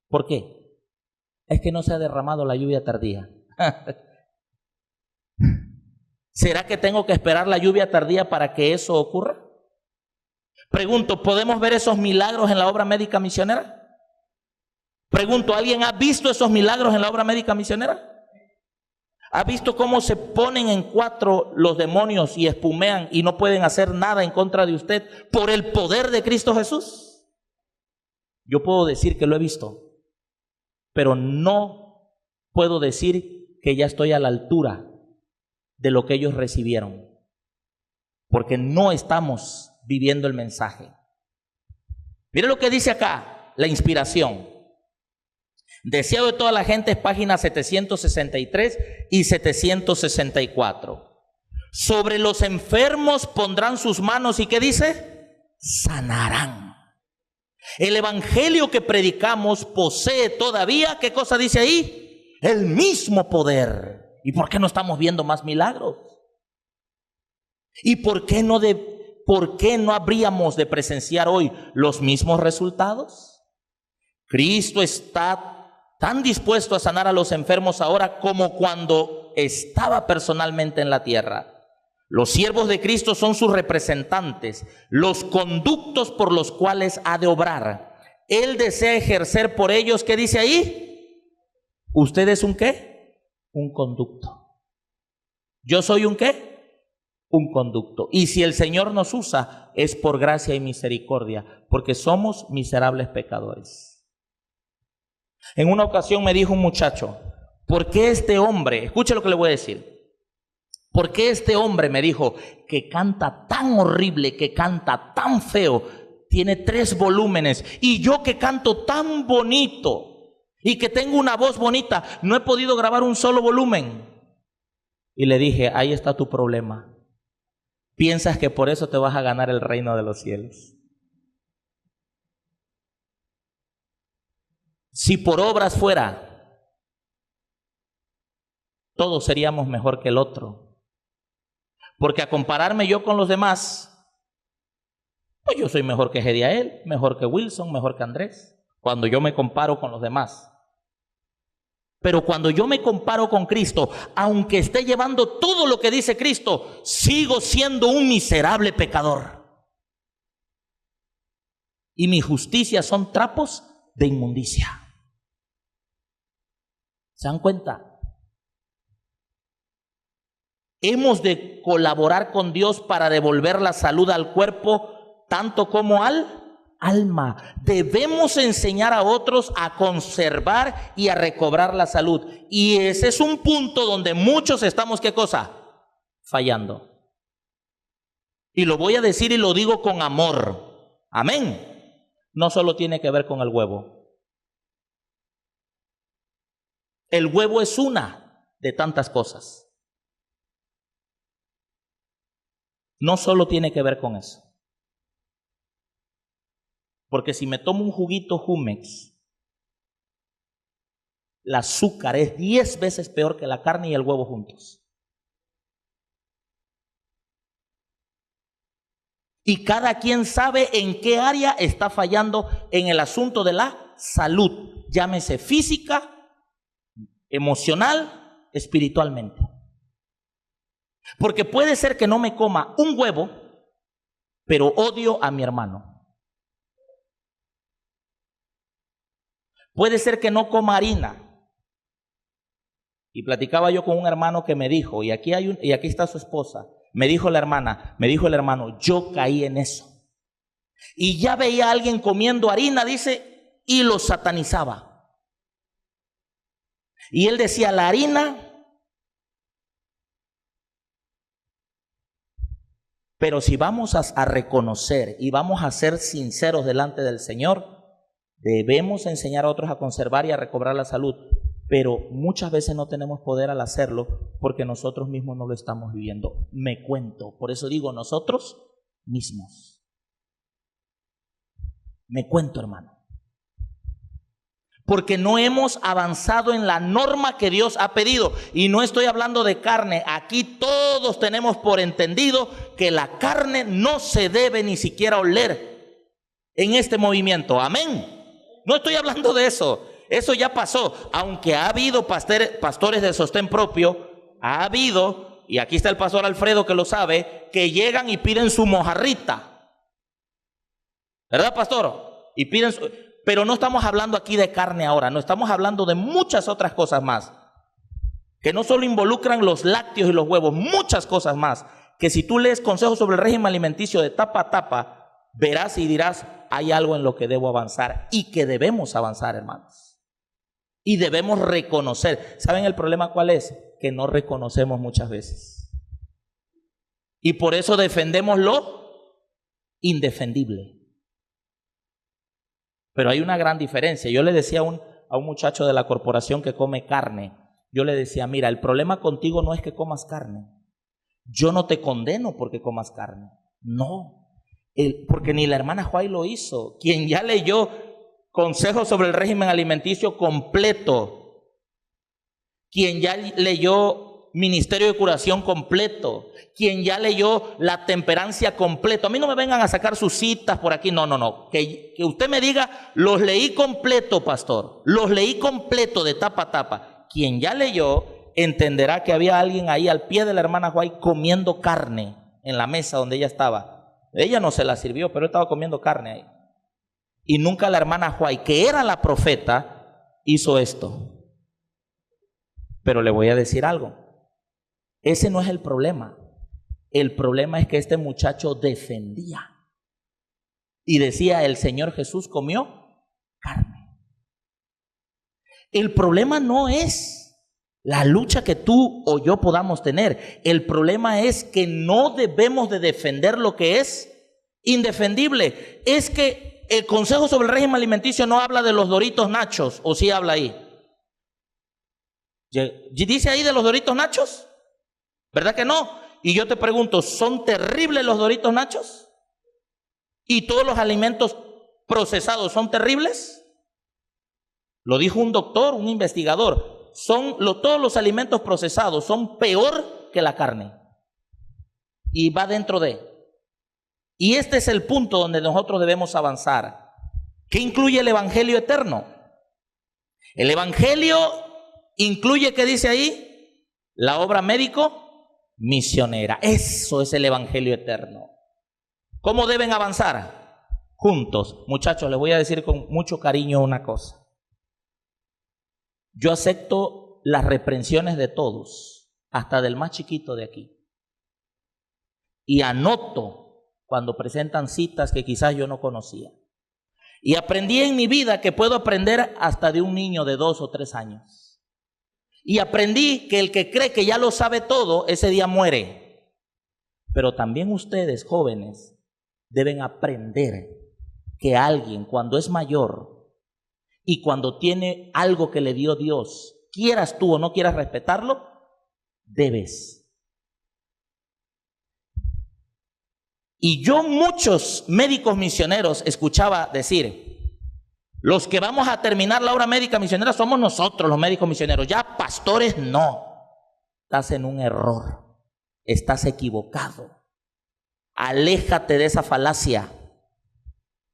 ¿Por qué? Es que no se ha derramado la lluvia tardía. ¿Será que tengo que esperar la lluvia tardía para que eso ocurra? Pregunto, ¿podemos ver esos milagros en la obra médica misionera? Pregunto, ¿alguien ha visto esos milagros en la obra médica misionera? ¿Ha visto cómo se ponen en cuatro los demonios y espumean y no pueden hacer nada en contra de usted por el poder de Cristo Jesús? Yo puedo decir que lo he visto, pero no puedo decir que ya estoy a la altura de lo que ellos recibieron, porque no estamos viviendo el mensaje. Mire lo que dice acá, la inspiración. Deseo de toda la gente, es página 763 y 764. Sobre los enfermos pondrán sus manos y ¿qué dice? Sanarán. El evangelio que predicamos posee todavía, ¿qué cosa dice ahí? El mismo poder. ¿Y por qué no estamos viendo más milagros? ¿Y por qué no habríamos de presenciar hoy los mismos resultados? Cristo está tan dispuesto a sanar a los enfermos ahora como cuando estaba personalmente en la tierra. Los siervos de Cristo son sus representantes, los conductos por los cuales ha de obrar. Él desea ejercer por ellos, ¿qué dice ahí? ¿Usted es un qué? Un conducto. ¿Yo soy un qué? Un conducto. Y si el Señor nos usa, es por gracia y misericordia, porque somos miserables pecadores. En una ocasión me dijo un muchacho, ¿por qué este hombre, escuche lo que le voy a decir, ¿por qué este hombre, me dijo, que canta tan horrible, que canta tan feo, tiene 3 volúmenes, y yo que canto tan bonito y que tengo una voz bonita, no he podido grabar un solo volumen? Y le dije, ahí está tu problema. Piensas que por eso te vas a ganar el reino de los cielos. Si por obras fuera, todos seríamos mejor que el otro. Porque a compararme yo con los demás, pues yo soy mejor que Gediael, mejor que Wilson, mejor que Andrés, cuando yo me comparo con los demás. Pero cuando yo me comparo con Cristo, aunque esté llevando todo lo que dice Cristo, sigo siendo un miserable pecador. Y mi justicia son trapos de inmundicia. ¿Se dan cuenta? Hemos de colaborar con Dios para devolver la salud al cuerpo, tanto como al alma. Debemos enseñar a otros a conservar y a recobrar la salud. Y ese es un punto donde muchos estamos, ¿qué cosa? Fallando. Y lo voy a decir y lo digo con amor. Amén. No solo tiene que ver con el huevo. El huevo es una de tantas cosas. No solo tiene que ver con eso. Porque si me tomo un juguito Jumex, el azúcar es 10 veces peor que la carne y el huevo juntos. Y cada quien sabe en qué área está fallando en el asunto de la salud. Llámese física, emocional, espiritualmente. Porque puede ser que no me coma un huevo, pero odio a mi hermano. Puede ser que no coma harina. Y platicaba yo con un hermano que me dijo, y aquí está su esposa, me dijo el hermano, yo caí en eso. Y ya veía a alguien comiendo harina, dice, y lo satanizaba. Y él decía, la harina Pero si vamos a reconocer y vamos a ser sinceros delante del Señor, debemos enseñar a otros a conservar y a recobrar la salud. Pero muchas veces no tenemos poder al hacerlo porque nosotros mismos no lo estamos viviendo. Me cuento, por eso digo nosotros mismos. Me cuento, hermano. Porque no hemos avanzado en la norma que Dios ha pedido. Y no estoy hablando de carne. Aquí todos tenemos por entendido que la carne no se debe ni siquiera oler en este movimiento. Amén. No estoy hablando de eso. Eso ya pasó. Aunque ha habido pastores de sostén propio, ha habido, y aquí está el pastor Alfredo que lo sabe, que llegan y piden su mojarrita. ¿Verdad, pastor? Y piden su... Pero no estamos hablando aquí de carne ahora, no, estamos hablando de muchas otras cosas más, que no solo involucran los lácteos y los huevos, muchas cosas más, que si tú lees consejos sobre el régimen alimenticio de tapa a tapa, verás y dirás, hay algo en lo que debo avanzar y que debemos avanzar, hermanos. Y debemos reconocer. ¿Saben el problema cuál es? Que no reconocemos muchas veces. Y por eso defendemos lo indefendible. Pero hay una gran diferencia. Yo le decía a un muchacho de la corporación que come carne, yo le decía, mira, el problema contigo no es que comas carne. Yo no te condeno porque comas carne. No, porque ni la hermana Juay lo hizo. Quien ya leyó consejos sobre el régimen alimenticio completo, quien ya leyó ministerio de curación completo, quien ya leyó la temperancia completo. A mí no me vengan a sacar sus citas por aquí, no. Que usted me diga, los leí completo, pastor, los leí completo de tapa a tapa. Quien ya leyó entenderá que había alguien ahí al pie de la hermana Juay comiendo carne en la mesa donde ella estaba. Ella no se la sirvió, pero estaba comiendo carne ahí. Y nunca la hermana Juay, que era la profeta, hizo esto. Pero le voy a decir algo. Ese no es el problema. El problema es que este muchacho defendía y decía, el Señor Jesús comió carne. El problema no es la lucha que tú o yo podamos tener. El problema es que no debemos de defender lo que es indefendible. Es que el consejo sobre el régimen alimenticio no habla de los Doritos Nachos, ¿o sí habla ahí? ¿Dice ahí de los Doritos Nachos? ¿Verdad que no? Y yo te pregunto, ¿son terribles los Doritos Nachos? ¿Y todos los alimentos procesados son terribles? Lo dijo un doctor, un investigador. Todos los alimentos procesados son peor que la carne. Y va dentro de. Y este es el punto donde nosotros debemos avanzar. ¿Qué incluye el evangelio eterno? El evangelio incluye, ¿qué dice ahí? La obra médico misionera. Eso es el evangelio eterno. ¿Cómo deben avanzar? Juntos. Muchachos, les voy a decir con mucho cariño una cosa. Yo acepto las reprensiones de todos, hasta del más chiquito de aquí. Y anoto cuando presentan citas que quizás yo no conocía. Y aprendí en mi vida que puedo aprender hasta de un niño de 2 o 3 años. Y aprendí que el que cree que ya lo sabe todo, ese día muere. Pero también ustedes, jóvenes, deben aprender que alguien cuando es mayor y cuando tiene algo que le dio Dios, quieras tú o no quieras respetarlo, debes. Y yo muchos médicos misioneros escuchaba decir, los que vamos a terminar la obra médica misionera somos nosotros los médicos misioneros, ya pastores no. Estás en un error, estás equivocado. Aléjate de esa falacia.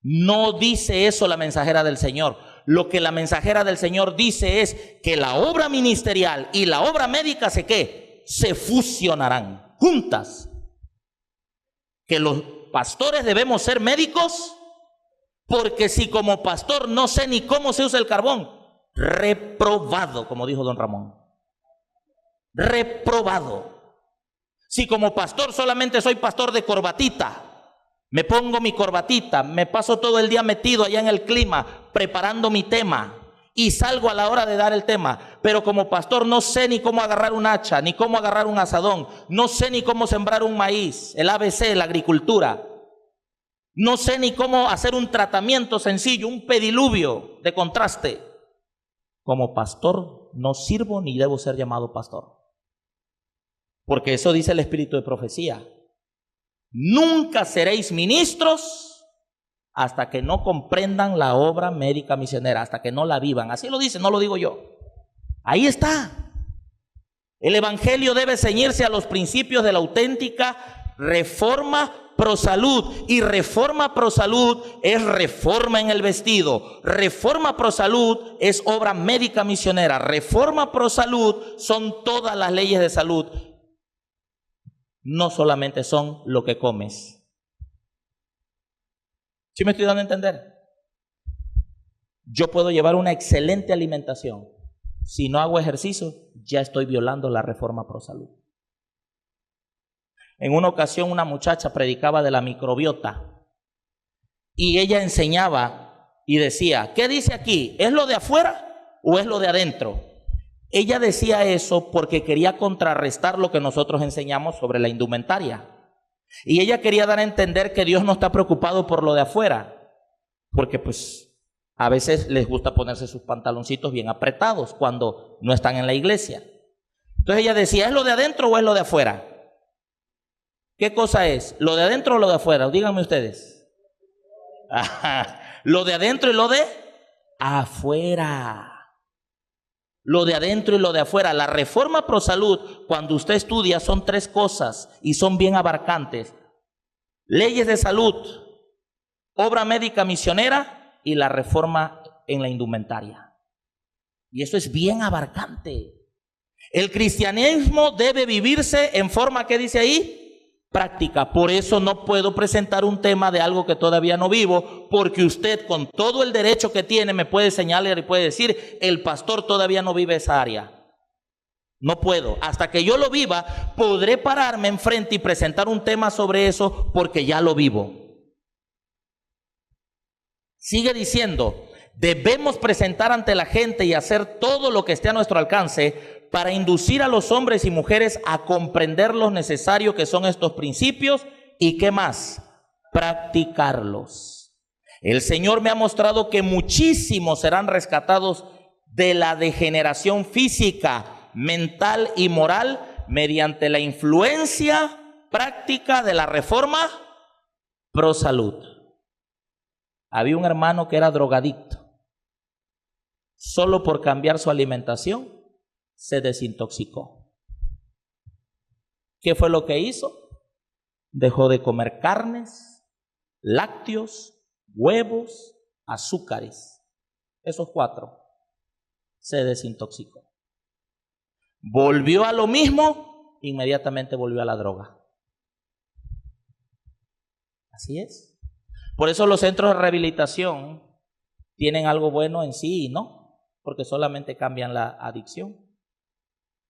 No dice eso la mensajera del Señor. Lo que la mensajera del Señor dice es que la obra ministerial y la obra médica se fusionarán juntas. Que los pastores debemos ser médicos, porque si como pastor no sé ni cómo se usa el carbón, reprobado, como dijo don Ramón. Reprobado. Si como pastor solamente soy pastor de corbatita, me pongo mi corbatita, me paso todo el día metido allá en el clima preparando mi tema y salgo a la hora de dar el tema, pero como pastor no sé ni cómo agarrar un hacha, ni cómo agarrar un azadón, no sé ni cómo sembrar un maíz, el ABC, la agricultura, no sé ni cómo hacer un tratamiento sencillo, un pediluvio de contraste. Como pastor no sirvo ni debo ser llamado pastor, porque eso dice el espíritu de profecía. Nunca seréis ministros hasta que no comprendan la obra médica misionera, hasta que no la vivan. Así lo dice, no lo digo yo. Ahí está. El evangelio debe ceñirse a los principios de la auténtica reforma pro salud. Y reforma pro salud es reforma en el vestido. Reforma pro salud es obra médica misionera. Reforma pro salud son todas las leyes de salud. No solamente son lo que comes. ¿Sí me estoy dando a entender? Yo puedo llevar una excelente alimentación. Si no hago ejercicio, ya estoy violando la reforma pro salud. En una ocasión una muchacha predicaba de la microbiota y ella enseñaba y decía, ¿qué dice aquí? ¿Es lo de afuera o es lo de adentro? Ella decía eso porque quería contrarrestar lo que nosotros enseñamos sobre la indumentaria. Y ella quería dar a entender que Dios no está preocupado por lo de afuera, porque pues a veces les gusta ponerse sus pantaloncitos bien apretados cuando no están en la iglesia. Entonces ella decía, ¿es lo de adentro o es lo de afuera? ¿Qué cosa es? ¿Lo de adentro o lo de afuera? Díganme ustedes. Ajá. Lo de adentro y lo de afuera. Lo de adentro y lo de afuera. La reforma pro salud, cuando usted estudia, son tres cosas y son bien abarcantes. Leyes de salud, obra médica misionera y la reforma en la indumentaria. Y eso es bien abarcante. El cristianismo debe vivirse en forma, ¿qué dice ahí? Práctica. Por eso no puedo presentar un tema de algo que todavía no vivo, porque usted con todo el derecho que tiene me puede señalar y puede decir, el pastor todavía no vive esa área. No puedo. Hasta que yo lo viva, podré pararme enfrente y presentar un tema sobre eso porque ya lo vivo. Sigue diciendo, debemos presentar ante la gente y hacer todo lo que esté a nuestro alcance para inducir a los hombres y mujeres a comprender lo necesario que son estos principios y ¿qué más? Practicarlos. El Señor me ha mostrado que muchísimos serán rescatados de la degeneración física, mental y moral mediante la influencia práctica de la reforma pro salud. Había un hermano que era drogadicto. Solo por cambiar su alimentación se desintoxicó. ¿Qué fue lo que hizo? Dejó de comer carnes, lácteos, huevos, azúcares. Esos 4. Se desintoxicó. Volvió a lo mismo, inmediatamente volvió a la droga. Así es. Por eso los centros de rehabilitación tienen algo bueno en sí y no, porque solamente cambian la adicción.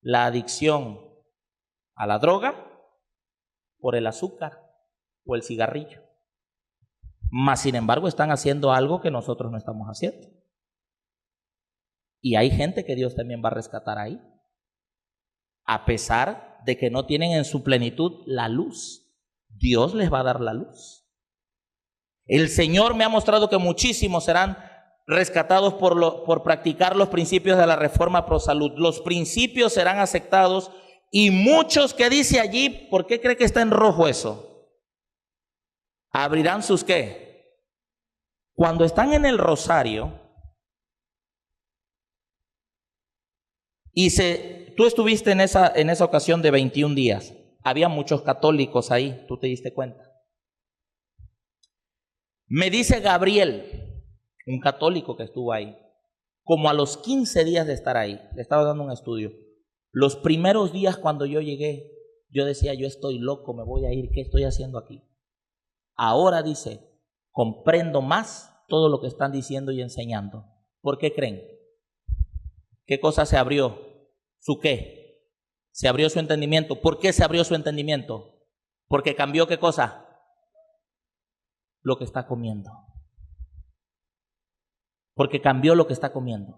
La adicción a la droga por el azúcar o el cigarrillo. Mas, sin embargo, están haciendo algo que nosotros no estamos haciendo. Y hay gente que Dios también va a rescatar ahí, a pesar de que no tienen en su plenitud la luz. Dios les va a dar la luz. El Señor me ha mostrado que muchísimos serán rescatados por practicar los principios de la reforma pro salud. Los principios serán aceptados y muchos que dice allí, ¿por qué cree que está en rojo eso? Abrirán sus ¿qué? Cuando están en el rosario y tú estuviste en esa ocasión de 21 días, había muchos católicos ahí, ¿tú te diste cuenta? Me dice Gabriel, un católico que estuvo ahí, como a los 15 días de estar ahí, le estaba dando un estudio. Los primeros días cuando yo llegué, yo decía, yo estoy loco, me voy a ir, ¿qué estoy haciendo aquí? Ahora dice, comprendo más todo lo que están diciendo y enseñando. ¿Por qué creen? ¿Qué cosa se abrió? ¿Su qué? Se abrió su entendimiento. ¿Por qué se abrió su entendimiento? Porque cambió ¿qué cosa? Lo que está comiendo. Porque cambió lo que está comiendo.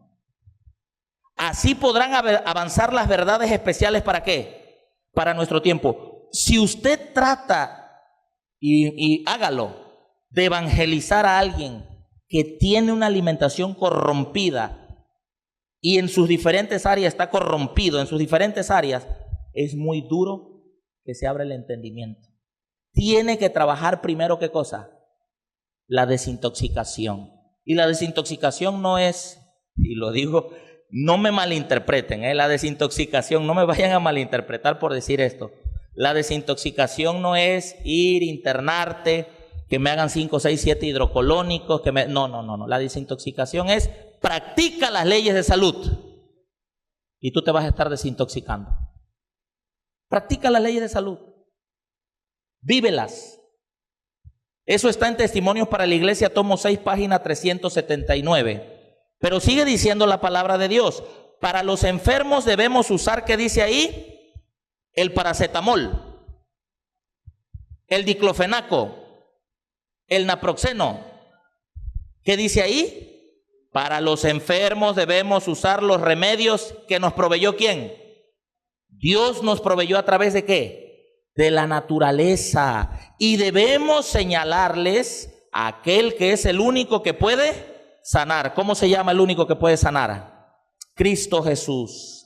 Así podrán avanzar las verdades especiales. ¿Para qué? Para nuestro tiempo. Si usted trata, y hágalo, de evangelizar a alguien que tiene una alimentación corrompida y en sus diferentes áreas está corrompido, en sus diferentes áreas, es muy duro que se abra el entendimiento. Tiene que trabajar primero, ¿qué cosa? La desintoxicación. Y la desintoxicación no es, y lo digo, no me malinterpreten, la desintoxicación, no me vayan a malinterpretar por decir esto. La desintoxicación no es ir, internarte, que me hagan 5, 6, 7 hidrocolónicos, no. La desintoxicación es practica las leyes de salud y tú te vas a estar desintoxicando. Practica las leyes de salud, vívelas. Eso está en Testimonios para la Iglesia, tomo 6, página 379. Pero sigue diciendo la palabra de Dios. Para los enfermos debemos usar, ¿qué dice ahí? El paracetamol, el diclofenaco, el naproxeno. ¿Qué dice ahí? Para los enfermos debemos usar los remedios que nos proveyó ¿quién? Dios nos proveyó a través de ¿qué? De la naturaleza. Y debemos señalarles a aquel que es el único que puede sanar. ¿Cómo se llama el único que puede sanar? Cristo Jesús.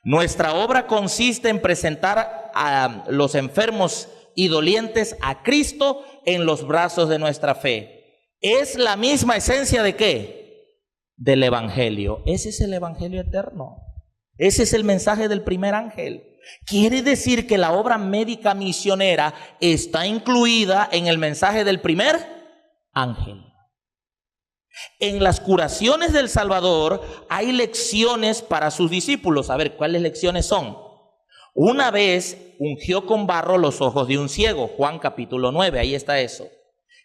Nuestra obra consiste en presentar a los enfermos y dolientes a Cristo en los brazos de nuestra fe. Es la misma esencia ¿de qué? Del Evangelio. Ese es el Evangelio eterno. Ese es el mensaje del primer ángel. Quiere decir que la obra médica misionera está incluida en el mensaje del primer ángel. En las curaciones del Salvador hay lecciones para sus discípulos. A ver, ¿cuáles lecciones son? Una vez ungió con barro los ojos de un ciego, Juan capítulo 9, ahí está eso.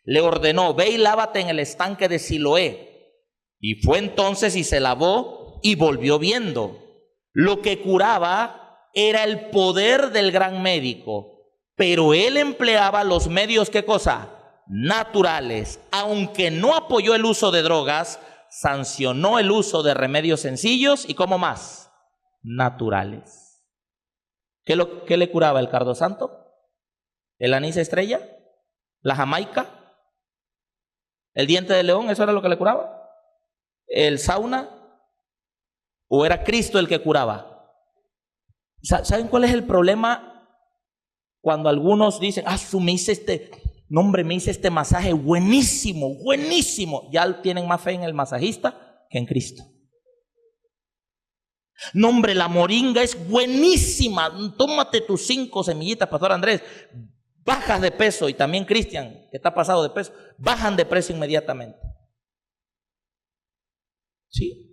Le ordenó, ve y lávate en el estanque de Siloé. Y fue entonces y se lavó y volvió viendo. Lo que curaba era el poder del gran médico, pero él empleaba los medios, ¿qué cosa? Naturales. Aunque no apoyó el uso de drogas, sancionó el uso de remedios sencillos y ¿cómo más? Naturales. ¿Qué le curaba? ¿El cardo santo? ¿El anís estrella? ¿La jamaica? ¿El diente de león? ¿Eso era lo que le curaba? ¿El sauna? ¿O era Cristo el que curaba? ¿Saben cuál es el problema? Cuando algunos dicen, me hice este masaje buenísimo, buenísimo. Ya tienen más fe en el masajista que en Cristo. No, hombre, la moringa es buenísima. Tómate tus 5 semillitas, Pastor Andrés. Bajas de peso. Y también Cristian, que está pasado de peso, bajan de peso inmediatamente. Sí.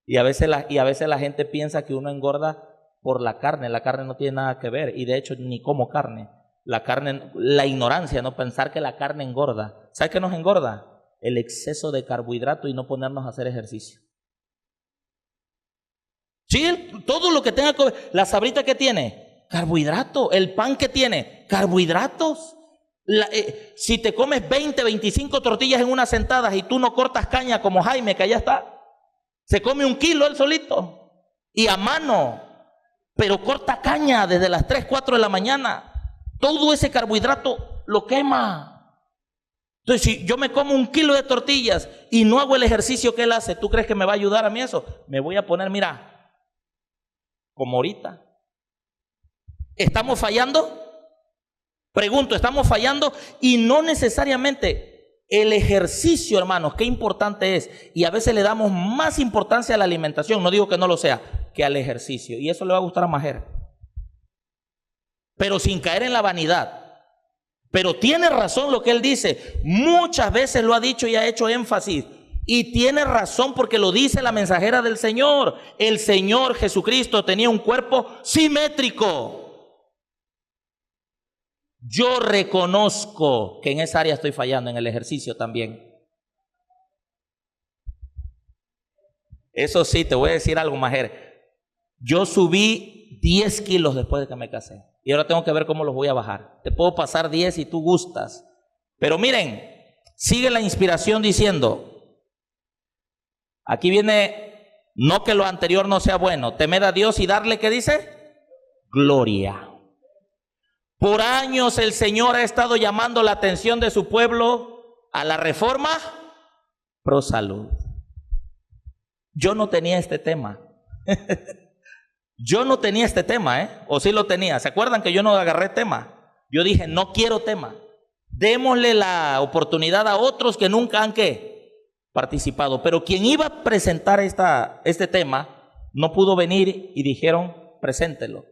Y a veces la gente piensa que uno engorda por la carne. La carne no tiene nada que ver. Y de hecho, ni como carne. La ignorancia, no pensar que la carne engorda. ¿Sabe qué nos engorda? El exceso de carbohidrato y no ponernos a hacer ejercicio. Sí, todo lo que tenga, la sabrita que tiene, carbohidrato. El pan que tiene, carbohidratos. Si te comes 20, 25 tortillas en una sentada y tú no cortas caña como Jaime, que allá está, se come 1 kilo él solito y a mano, pero corta caña desde las 3, 4 de la mañana. Todo ese carbohidrato lo quema. Entonces, si yo me como 1 kilo de tortillas y no hago el ejercicio que él hace, ¿tú crees que me va a ayudar a mí eso? Me voy a poner, mira, como ahorita. ¿Estamos fallando? Pregunto, ¿estamos fallando? Y no necesariamente el ejercicio, hermanos, qué importante es. Y a veces le damos más importancia a la alimentación, no digo que no lo sea, que al ejercicio. Y eso le va a gustar a Majer. Pero sin caer en la vanidad. Pero tiene razón lo que él dice. Muchas veces lo ha dicho y ha hecho énfasis. Y tiene razón porque lo dice la mensajera del Señor. El Señor Jesucristo tenía un cuerpo simétrico. Yo reconozco que en esa área estoy fallando, en el ejercicio también. Eso sí, te voy a decir algo, Majer. Yo subí 10 kilos después de que me casé. Y ahora tengo que ver cómo los voy a bajar. Te puedo pasar 10 si tú gustas. Pero miren, sigue la inspiración diciendo: Aquí viene, no que lo anterior no sea bueno, temer a Dios y darle, ¿qué dice? Gloria. Por años el Señor ha estado llamando la atención de su pueblo a la reforma pro salud. Yo no tenía este tema. Yo no tenía este tema, ¿o sí lo tenía? ¿Se acuerdan que yo no agarré tema? Yo dije, no quiero tema. Démosle la oportunidad a otros que nunca han participado. Pero quien iba a presentar este tema no pudo venir y dijeron, preséntelo.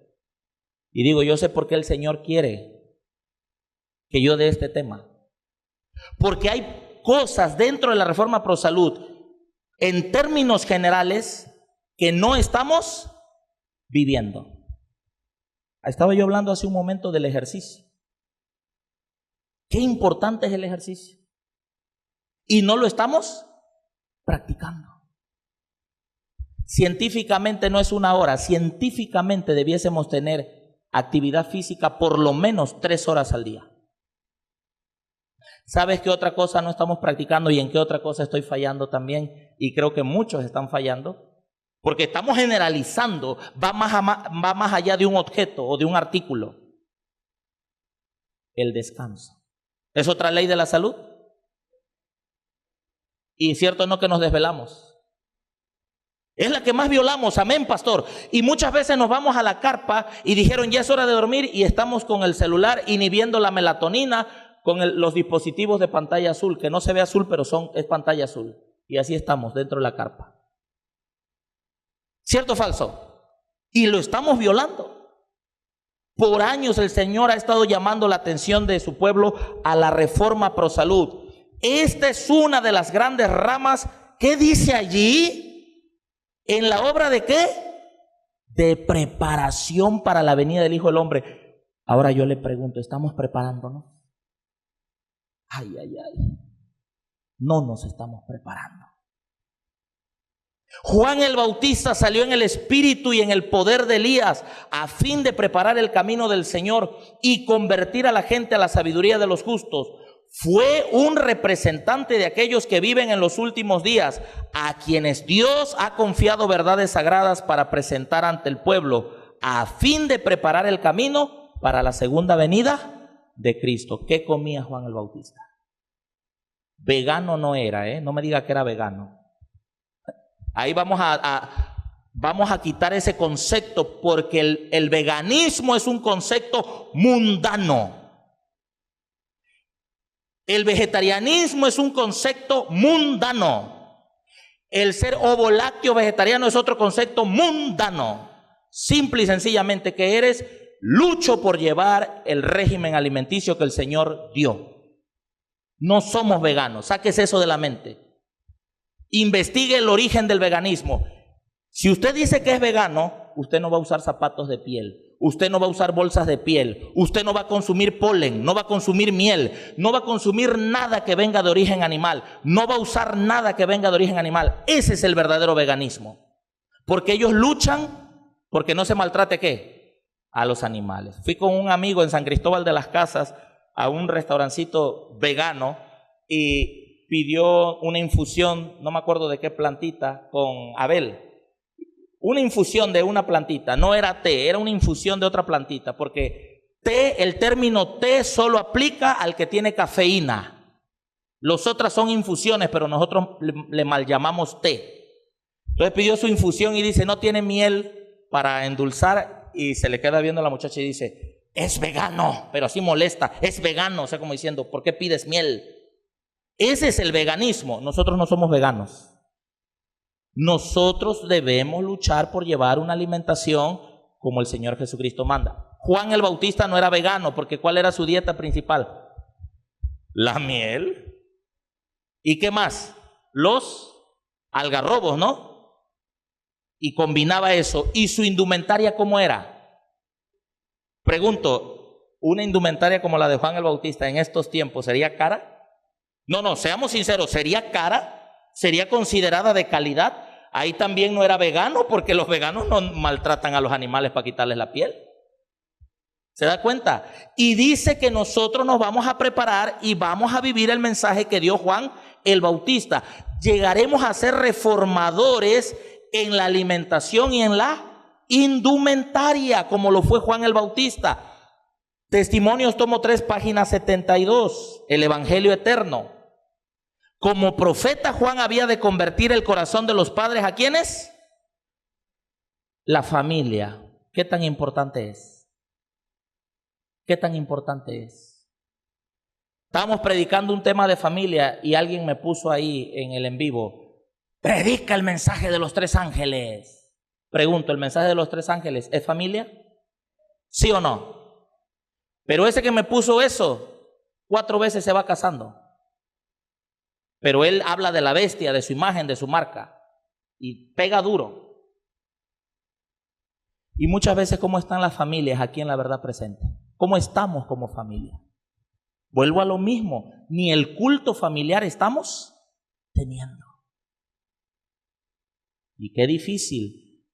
Y digo, yo sé por qué el Señor quiere que yo dé este tema. Porque hay cosas dentro de la reforma pro salud, en términos generales, que no estamos viviendo. Estaba yo hablando hace un momento del ejercicio. Qué importante es el ejercicio. Y no lo estamos practicando. Científicamente no es una hora. Científicamente debiésemos tener actividad física por lo menos 3 horas al día. ¿Sabes qué otra cosa no estamos practicando y en qué otra cosa estoy fallando también? Y creo que muchos están fallando. Porque estamos generalizando, va más allá de un objeto o de un artículo. El descanso. ¿Es otra ley de la salud? Y cierto no que nos desvelamos. Es la que más violamos, amén, pastor. Y muchas veces nos vamos a la carpa y dijeron ya es hora de dormir y estamos con el celular inhibiendo la melatonina con los dispositivos de pantalla azul, que no se ve azul pero es pantalla azul. Y así estamos dentro de la carpa. ¿Cierto o falso? Y lo estamos violando. Por años el Señor ha estado llamando la atención de su pueblo a la reforma pro salud. Esta es una de las grandes ramas. ¿Qué dice allí? ¿En la obra de qué? De preparación para la venida del Hijo del Hombre. Ahora yo le pregunto, ¿estamos preparándonos? Ay, ay, ay. No nos estamos preparando. Juan el Bautista salió en el espíritu y en el poder de Elías a fin de preparar el camino del Señor y convertir a la gente a la sabiduría de los justos. Fue un representante de aquellos que viven en los últimos días, a quienes Dios ha confiado verdades sagradas para presentar ante el pueblo, a fin de preparar el camino para la segunda venida de Cristo. ¿Qué comía Juan el Bautista? Vegano no era, no me diga que era vegano. Ahí vamos a quitar ese concepto, porque el veganismo es un concepto mundano. El vegetarianismo es un concepto mundano. El ser ovo-lácteo vegetariano es otro concepto mundano. Simple y sencillamente que eres lucho por llevar el régimen alimenticio que el Señor dio. No somos veganos, sáquese eso de la mente. Investigue el origen del veganismo. Si usted dice que es vegano, usted no va a usar zapatos de piel. Usted no va a usar bolsas de piel. Usted no va a consumir polen, no va a consumir miel, no va a consumir nada que venga de origen animal, no va a usar nada que venga de origen animal. Ese es el verdadero veganismo. Porque ellos luchan porque no se maltrate ¿qué? A los animales. Fui con un amigo en San Cristóbal de las Casas a un restaurancito vegano y pidió una infusión, no me acuerdo de qué plantita, con Abel. Una infusión de una plantita, no era té, era una infusión de otra plantita, porque té, el término té solo aplica al que tiene cafeína. Los otras son infusiones, pero nosotros le mal llamamos té. Entonces pidió su infusión y dice, no tiene miel para endulzar, y se le queda viendo a la muchacha y dice, es vegano, pero así molesta, es vegano, o sea, como diciendo, ¿por qué pides miel? Ese es el veganismo. Nosotros no somos veganos. Nosotros debemos luchar por llevar una alimentación como el Señor Jesucristo manda. Juan el Bautista no era vegano, porque ¿cuál era su dieta principal? La miel. ¿Y qué más? Los algarrobos, ¿no? Y combinaba eso. ¿Y su indumentaria cómo era? Pregunto, ¿una indumentaria como la de Juan el Bautista en estos tiempos sería cara? No, seamos sinceros, ¿sería cara? ¿Sería considerada de calidad? Ahí también no era vegano, porque los veganos no maltratan a los animales para quitarles la piel. ¿Se da cuenta? Y dice que nosotros nos vamos a preparar y vamos a vivir el mensaje que dio Juan, el Bautista. Llegaremos a ser reformadores en la alimentación y en la indumentaria, como lo fue Juan el Bautista. Testimonios, tomo 3, página 72, el Evangelio eterno. Como profeta, Juan había de convertir el corazón de los padres, ¿a quiénes? La familia. ¿Qué tan importante es? ¿Qué tan importante es? Estábamos predicando un tema de familia y alguien me puso ahí en el en vivo: predica el mensaje de los 3 ángeles. Pregunto, ¿el mensaje de los 3 ángeles es familia? ¿Sí o no? Pero ese que me puso eso, 4 veces se va casando. Pero él habla de la bestia, de su imagen, de su marca, y pega duro. Y muchas veces, ¿cómo están las familias aquí en La Verdad Presente? ¿Cómo estamos como familia? Vuelvo a lo mismo, ni el culto familiar estamos teniendo. Y qué difícil.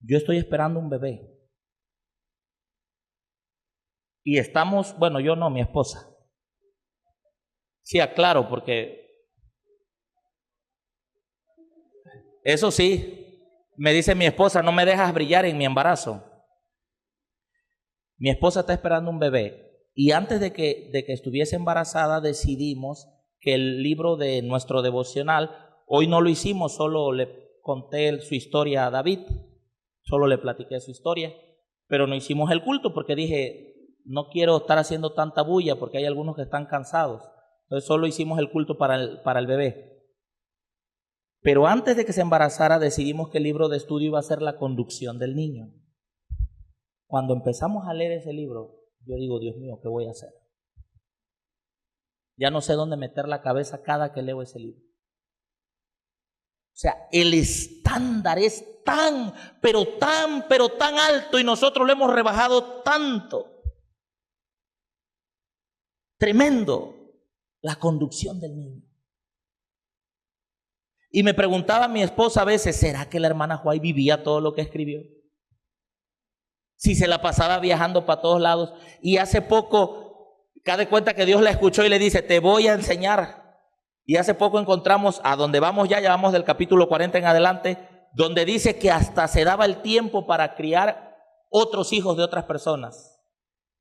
Yo estoy esperando un bebé. Y estamos, bueno, yo no, mi esposa. Sí, aclaro, porque eso sí, me dice mi esposa: no me dejas brillar en mi embarazo. Mi esposa está esperando un bebé. Y antes de que estuviese embarazada, decidimos que el libro de nuestro devocional, hoy no lo hicimos, solo le conté su historia a David, solo le platiqué su historia, pero no hicimos el culto porque dije, no quiero estar haciendo tanta bulla porque hay algunos que están cansados. Entonces solo hicimos el culto para el bebé. Pero antes de que se embarazara, decidimos que el libro de estudio iba a ser la conducción del niño. Cuando empezamos a leer ese libro, yo digo, Dios mío, ¿qué voy a hacer? Ya no sé dónde meter la cabeza cada que leo ese libro. O sea, el estándar es tan, pero tan alto y nosotros lo hemos rebajado tanto. Tremendo la conducción del niño. Y me preguntaba mi esposa a veces, ¿será que la hermana Juay vivía todo lo que escribió? Si se la pasaba viajando para todos lados. Y hace poco, cada cuenta que Dios la escuchó y le dice, te voy a enseñar. Y hace poco encontramos, a donde vamos ya vamos del capítulo 40 en adelante, donde dice que hasta se daba el tiempo para criar otros hijos de otras personas.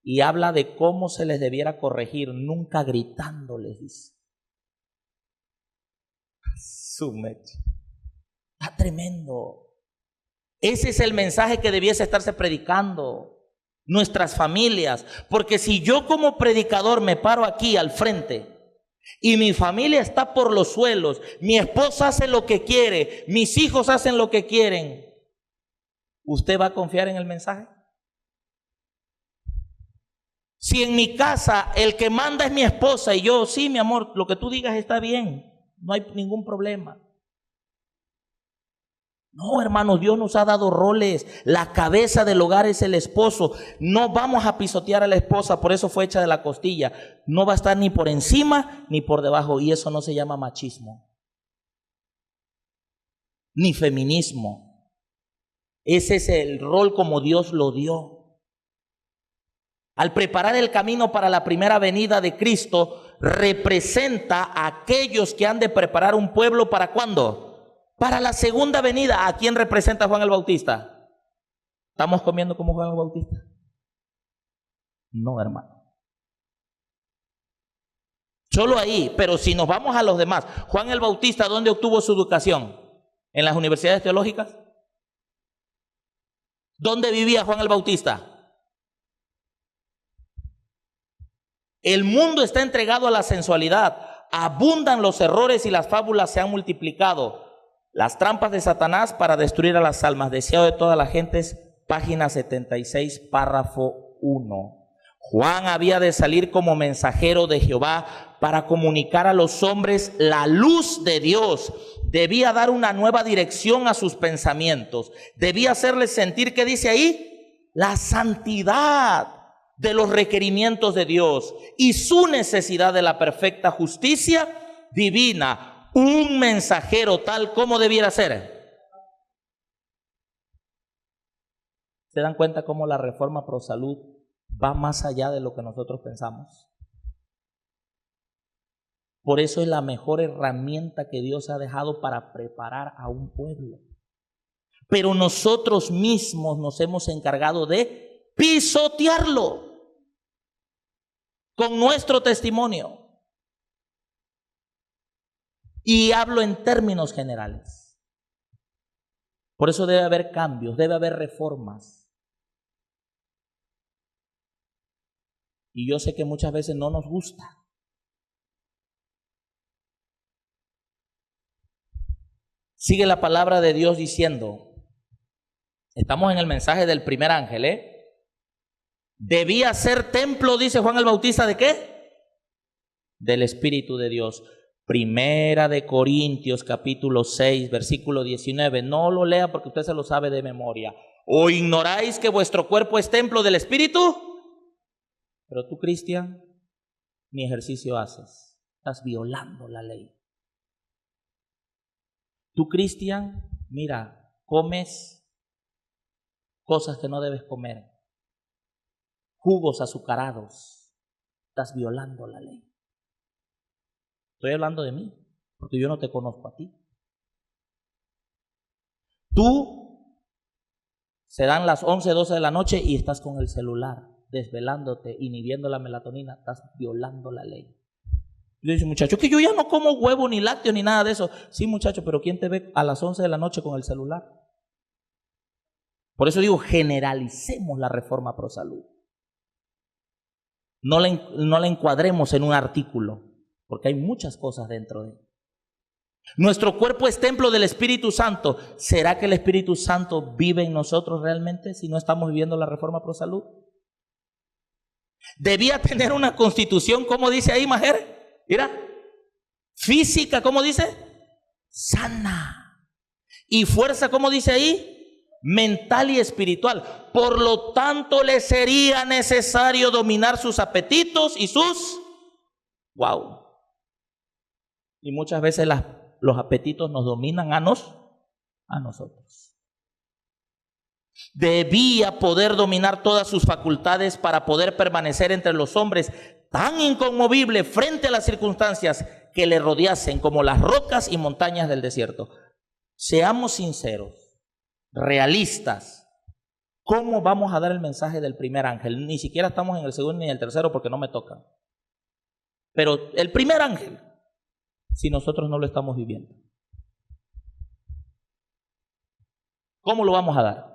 Y habla de cómo se les debiera corregir, nunca gritándoles, dice. Está tremendo. Ese es el mensaje que debiese estarse predicando nuestras familias. Porque si yo como predicador me paro aquí al frente y mi familia está por los suelos, mi esposa hace lo que quiere, mis hijos hacen lo que quieren, ¿usted va a confiar en el mensaje? Si en mi casa el que manda es mi esposa y yo, sí, mi amor, lo que tú digas está bien, no hay ningún problema. No, hermanos, Dios nos ha dado roles. La cabeza del hogar es el esposo. No vamos a pisotear a la esposa, por eso fue hecha de la costilla. No va a estar ni por encima ni por debajo, y eso no se llama machismo ni feminismo. Ese es el rol como Dios lo dio. Al preparar el camino para la primera venida de Cristo, representa a aquellos que han de preparar un pueblo ¿para cuándo? Para la segunda venida. ¿A quién representa Juan el Bautista? ¿Estamos comiendo como Juan el Bautista? No, hermano. Solo ahí, pero si nos vamos a los demás, Juan el Bautista, ¿dónde obtuvo su educación? ¿En las universidades teológicas? ¿Dónde vivía Juan el Bautista? El mundo está entregado a la sensualidad, abundan los errores y las fábulas se han multiplicado. Las trampas de Satanás para destruir a las almas, deseado de todas las gentes, página 76, párrafo 1. Juan había de salir como mensajero de Jehová para comunicar a los hombres la luz de Dios. Debía dar una nueva dirección a sus pensamientos. Debía hacerles sentir, ¿qué dice ahí? La santidad de los requerimientos de Dios y su necesidad de la perfecta justicia divina. Un mensajero tal como debiera ser. ¿Se dan cuenta cómo la reforma pro salud va más allá de lo que nosotros pensamos? Por eso es la mejor herramienta que Dios ha dejado para preparar a un pueblo. Pero nosotros mismos nos hemos encargado de pisotearlo con nuestro testimonio. Y hablo en términos generales. Por eso debe haber cambios, debe haber reformas. Y yo sé que muchas veces no nos gusta. Sigue la palabra de Dios diciendo, estamos en el mensaje del primer ángel, debía ser templo, dice Juan el Bautista, ¿de qué? Del Espíritu de Dios. Primera de Corintios capítulo 6 versículo 19, no lo lea porque usted se lo sabe de memoria. ¿O ignoráis que vuestro cuerpo es templo del Espíritu? Pero tú, Cristian, ni ejercicio haces, estás violando la ley. Tú, Cristian, mira, comes cosas que no debes comer, jugos azucarados, estás violando la ley. Estoy hablando de mí, porque yo no te conozco a ti. Tú, se dan las 11, 12 de la noche y estás con el celular, desvelándote, inhibiendo la melatonina, estás violando la ley. Yo digo, muchacho, que yo ya no como huevo, ni lácteo, ni nada de eso. Sí, muchacho, pero ¿quién te ve a las 11 de la noche con el celular? Por eso digo, generalicemos la reforma pro salud. No la encuadremos en un artículo, porque hay muchas cosas dentro de él. Nuestro cuerpo es templo del Espíritu Santo. ¿Será que el Espíritu Santo vive en nosotros realmente si no estamos viviendo la reforma pro salud? Debía tener una constitución, ¿cómo dice ahí, Majer? Mira, física, ¿cómo dice? Sana. Y fuerza, ¿cómo dice ahí? Mental y espiritual. Por lo tanto, le sería necesario dominar sus apetitos y sus... ¡Wow! Y muchas veces los apetitos nos dominan a nosotros. Debía poder dominar todas sus facultades para poder permanecer entre los hombres tan inconmovible frente a las circunstancias que le rodeasen como las rocas y montañas del desierto. Seamos sinceros, realistas. ¿Cómo vamos a dar el mensaje del primer ángel? Ni siquiera estamos en el segundo ni en el tercero porque no me toca. Pero el primer ángel, si nosotros no lo estamos viviendo, ¿cómo lo vamos a dar?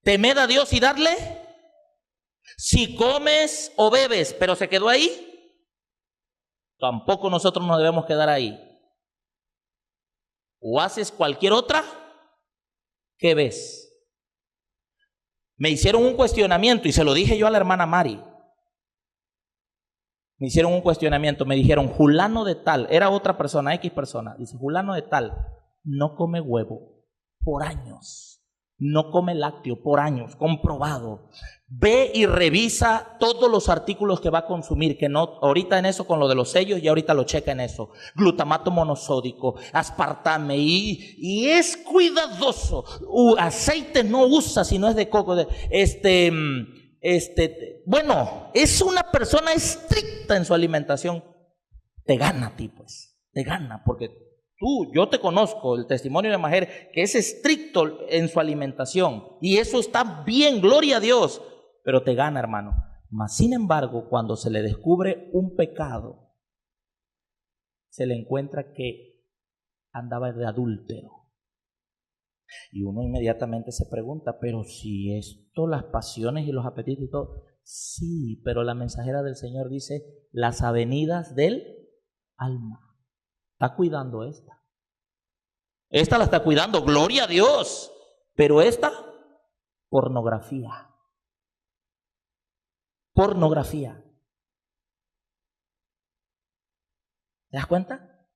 ¿Temed a Dios y darle? Si comes o bebes, pero se quedó ahí, tampoco nosotros nos debemos quedar ahí. O haces cualquier otra, ¿qué ves? Me hicieron un cuestionamiento y se lo dije yo a la hermana Mari. Me hicieron un cuestionamiento, me dijeron, fulano de tal, era otra persona, X persona, dice, fulano de tal, no come huevo por años. No come lácteo por años, comprobado. Ve y revisa todos los artículos que va a consumir, que no, ahorita en eso con lo de los sellos, y ahorita lo checa en eso. Glutamato monosódico, aspartame, y es cuidadoso. Aceite no usa si no es de coco. Bueno, es una persona estricta en su alimentación. Te gana a ti, pues. Te gana, porque yo te conozco, el testimonio de Majer, que es estricto en su alimentación. Y eso está bien, gloria a Dios. Pero te gana, hermano. Mas, sin embargo, cuando se le descubre un pecado, se le encuentra que andaba de adúltero. Y uno inmediatamente se pregunta, pero si esto, las pasiones y los apetitos y todo. Sí, pero la mensajera del Señor dice, las avenidas del alma. Está cuidando esta. Esta la está cuidando, gloria a Dios. Pero esta, pornografía. Pornografía. ¿Te das cuenta?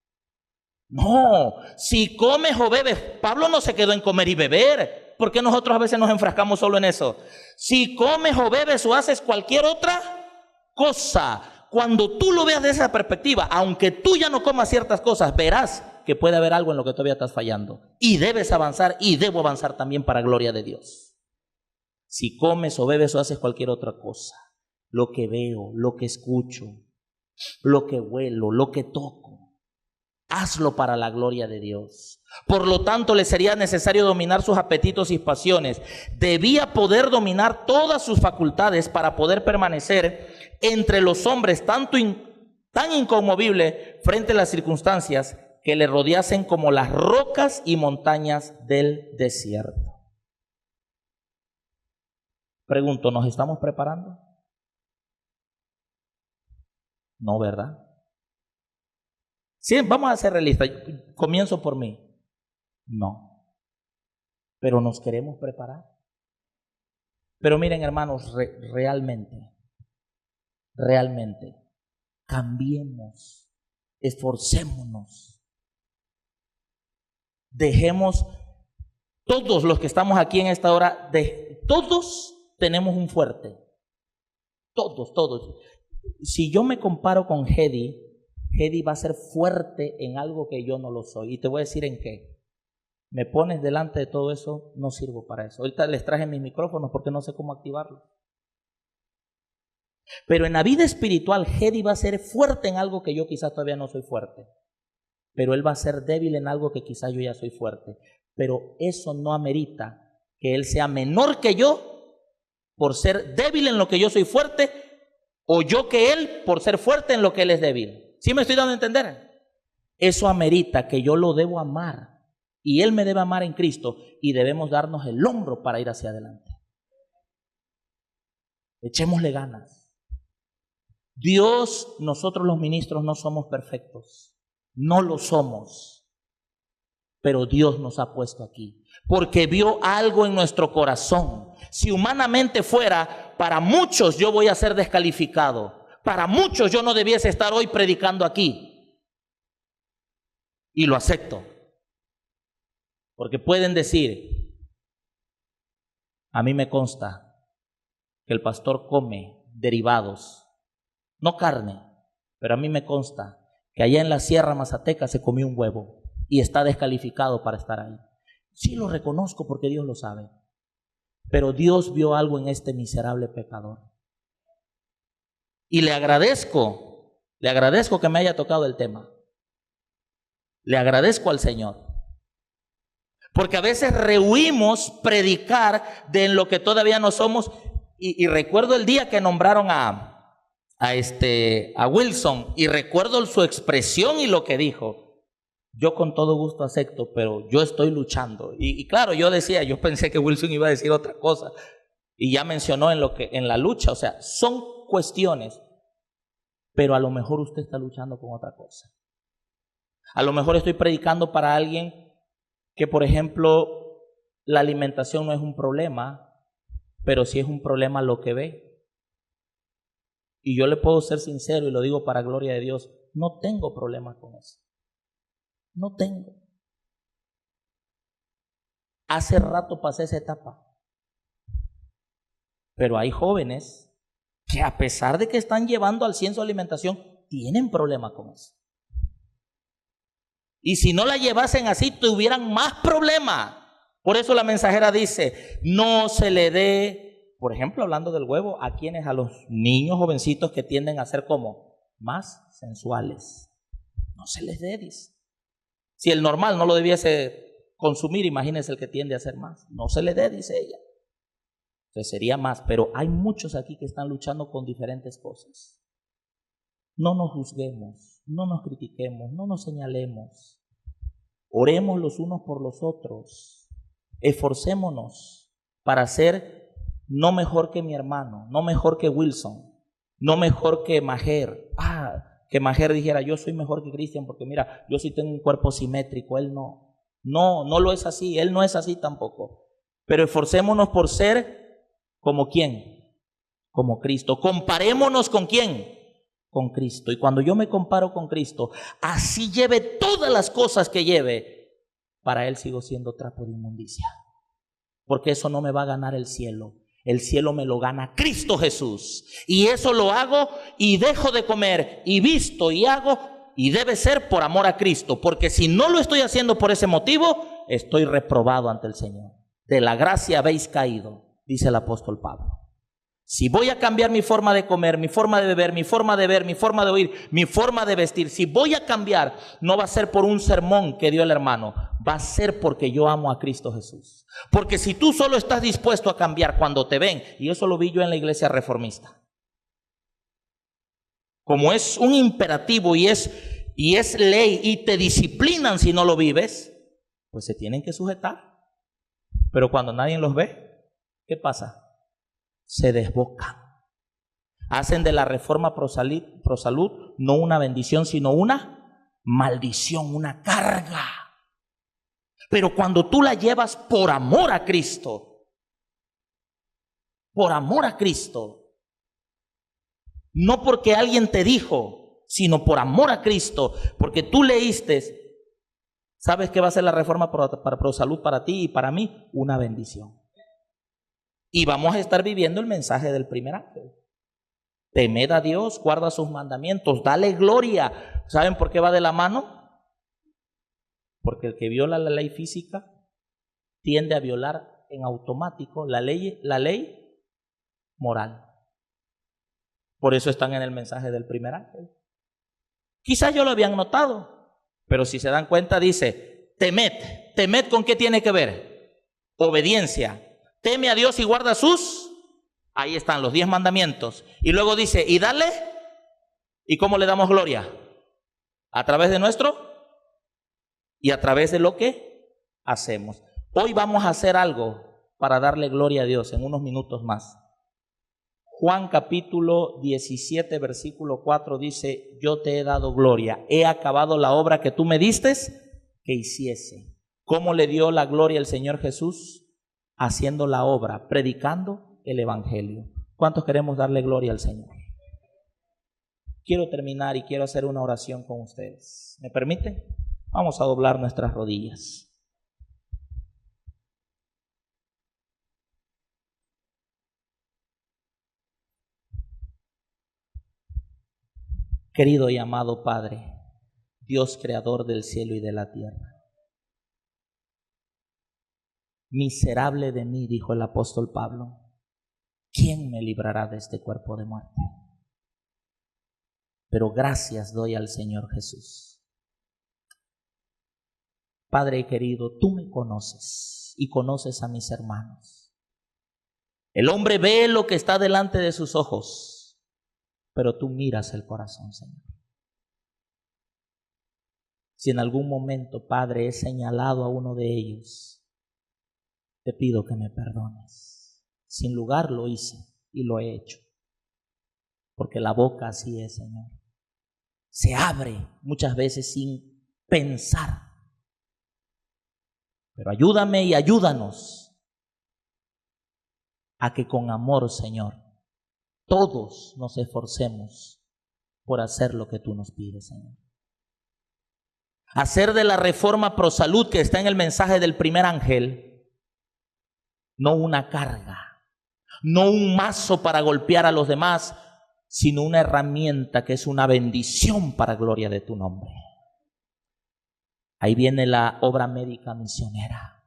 No, si comes o bebes, Pablo no se quedó en comer y beber. ¿Por qué nosotros a veces nos enfrascamos solo en eso? Si comes o bebes o haces cualquier otra cosa, cuando tú lo veas de esa perspectiva, aunque tú ya no comas ciertas cosas, verás que puede haber algo en lo que todavía estás fallando. Y debes avanzar, y debo avanzar también para gloria de Dios. Si comes o bebes o haces cualquier otra cosa, lo que veo, lo que escucho, lo que huelo, lo que toco. Hazlo para la gloria de Dios. Por lo tanto, le sería necesario dominar sus apetitos y pasiones. Debía poder dominar todas sus facultades para poder permanecer entre los hombres tan inconmovible frente a las circunstancias que le rodeasen como las rocas y montañas del desierto. Pregunto, ¿nos estamos preparando? No, ¿verdad? Sí, vamos a ser realistas. Comienzo por mí. No. Pero nos queremos preparar. Pero miren, hermanos, realmente, cambiemos, esforcémonos. Dejemos, todos los que estamos aquí en esta hora, todos tenemos un fuerte. Todos. Si yo me comparo con Hedy va a ser fuerte en algo que yo no lo soy. Y te voy a decir en qué. Me pones delante de todo eso, no sirvo para eso. Ahorita les traje mis micrófonos porque no sé cómo activarlos. Pero en la vida espiritual, Hedy va a ser fuerte en algo que yo quizás todavía no soy fuerte. Pero él va a ser débil en algo que quizás yo ya soy fuerte. Pero eso no amerita que él sea menor que yo por ser débil en lo que yo soy fuerte, o yo que él por ser fuerte en lo que él es débil. ¿Sí me estoy dando a entender? Eso amerita que yo lo debo amar y él me debe amar en Cristo, y debemos darnos el hombro para ir hacia adelante. Echémosle ganas. Dios, nosotros los ministros no somos perfectos, no lo somos, pero Dios nos ha puesto aquí porque vio algo en nuestro corazón. Si humanamente fuera, para muchos yo voy a ser descalificado, para muchos yo no debiese estar hoy predicando aquí, y lo acepto, porque pueden decir, a mí me consta que el pastor come derivados, no carne, pero a mí me consta que allá en la Sierra Mazateca se comió un huevo y está descalificado para estar ahí. Sí, lo reconozco porque Dios lo sabe, pero Dios vio algo en este miserable pecador. Y le agradezco que me haya tocado el tema. Le agradezco al Señor. Porque a veces rehuimos predicar de lo que todavía no somos. Y recuerdo el día que nombraron a Wilson, y recuerdo su expresión y lo que dijo. Yo con todo gusto acepto, pero yo estoy luchando. Y claro, yo pensé que Wilson iba a decir otra cosa. Y ya mencionó en la lucha. O sea, son cuestiones. Pero a lo mejor usted está luchando con otra cosa. A lo mejor estoy predicando para alguien que, por ejemplo, la alimentación no es un problema, pero sí es un problema lo que ve. Y yo le puedo ser sincero y lo digo para gloria de Dios, no tengo problema con eso. No tengo. Hace rato pasé esa etapa. Pero hay jóvenes que, a pesar de que están llevando al 100 su alimentación, tienen problema con eso. Y si no la llevasen así, tuvieran más problema. Por eso la mensajera dice, no se le dé, por ejemplo, hablando del huevo, a los niños jovencitos que tienden a ser como más sensuales. No se les dé, dice. Si el normal no lo debiese consumir, imagínense el que tiende a ser más. No se le dé, dice ella. Entonces sería más, pero hay muchos aquí que están luchando con diferentes cosas. No nos juzguemos, no nos critiquemos, no nos señalemos. Oremos los unos por los otros. Esforcémonos para ser no mejor que mi hermano, no mejor que Wilson, no mejor que Majer. Que Majer dijera, yo soy mejor que Cristian porque mira, yo sí tengo un cuerpo simétrico, él no. No lo es así, él no es así tampoco. Pero esforcémonos por ser como ¿quién? Como Cristo. Comparémonos con ¿quién? Con Cristo. Y cuando yo me comparo con Cristo, así lleve todas las cosas que lleve, para Él sigo siendo trapo de inmundicia. Porque eso no me va a ganar el cielo. El cielo me lo gana Cristo Jesús. Y eso lo hago y dejo de comer y visto y hago, y debe ser por amor a Cristo. Porque si no lo estoy haciendo por ese motivo, estoy reprobado ante el Señor. De la gracia habéis caído, dice el apóstol Pablo. Si voy a cambiar mi forma de comer, mi forma de beber, mi forma de ver, mi forma de oír, mi forma de vestir, si voy a cambiar, no va a ser por un sermón que dio el hermano, va a ser porque yo amo a Cristo Jesús. Porque si tú solo estás dispuesto a cambiar cuando te ven, y eso lo vi yo en la iglesia reformista, como es un imperativo y es ley y te disciplinan si no lo vives, pues se tienen que sujetar. Pero cuando nadie los ve, ¿qué pasa? Se desbocan. Hacen de la reforma Prosalud no una bendición, sino una maldición, una carga. Pero cuando tú la llevas por amor a Cristo, no porque alguien te dijo, sino por amor a Cristo, porque tú leíste, ¿sabes qué va a ser la reforma para Prosalud para ti y para mí? Una bendición. Y vamos a estar viviendo el mensaje del primer ángel. Temed a Dios, guarda sus mandamientos, dale gloria. ¿Saben por qué va de la mano? Porque el que viola la ley física tiende a violar en automático la ley moral. Por eso están en el mensaje del primer ángel. Quizás yo lo habían notado, pero si se dan cuenta dice, temed. ¿Temed con qué tiene que ver? Obediencia. Teme a Dios y guarda ahí están los 10 mandamientos. Y luego dice, y dale, ¿y cómo le damos gloria? A través de nuestro y a través de lo que hacemos. Hoy vamos a hacer algo para darle gloria a Dios en unos minutos más. Juan capítulo 17, versículo 4 dice, yo te he dado gloria, he acabado la obra que tú me diste que hiciese. ¿Cómo le dio la gloria el Señor Jesús? Haciendo la obra, predicando el evangelio. ¿Cuántos queremos darle gloria al Señor? Quiero terminar y quiero hacer una oración con ustedes. ¿Me permiten? Vamos a doblar nuestras rodillas. Querido y amado Padre, Dios creador del cielo y de la tierra. Miserable de mí, dijo el apóstol Pablo, ¿quién me librará de este cuerpo de muerte? Pero gracias doy al Señor Jesús. Padre querido, tú me conoces y conoces a mis hermanos. El hombre ve lo que está delante de sus ojos, pero tú miras el corazón, Señor. Si en algún momento, Padre, he señalado a uno de ellos, te pido que me perdones. Sin lugar lo hice y lo he hecho. Porque la boca así es, Señor. Se abre muchas veces sin pensar. Pero ayúdame y ayúdanos a que con amor, Señor, todos nos esforcemos por hacer lo que tú nos pides, Señor. Hacer de la reforma Prosalud que está en el mensaje del primer ángel no una carga, no un mazo para golpear a los demás, sino una herramienta que es una bendición para gloria de tu nombre. Ahí viene la obra médica misionera.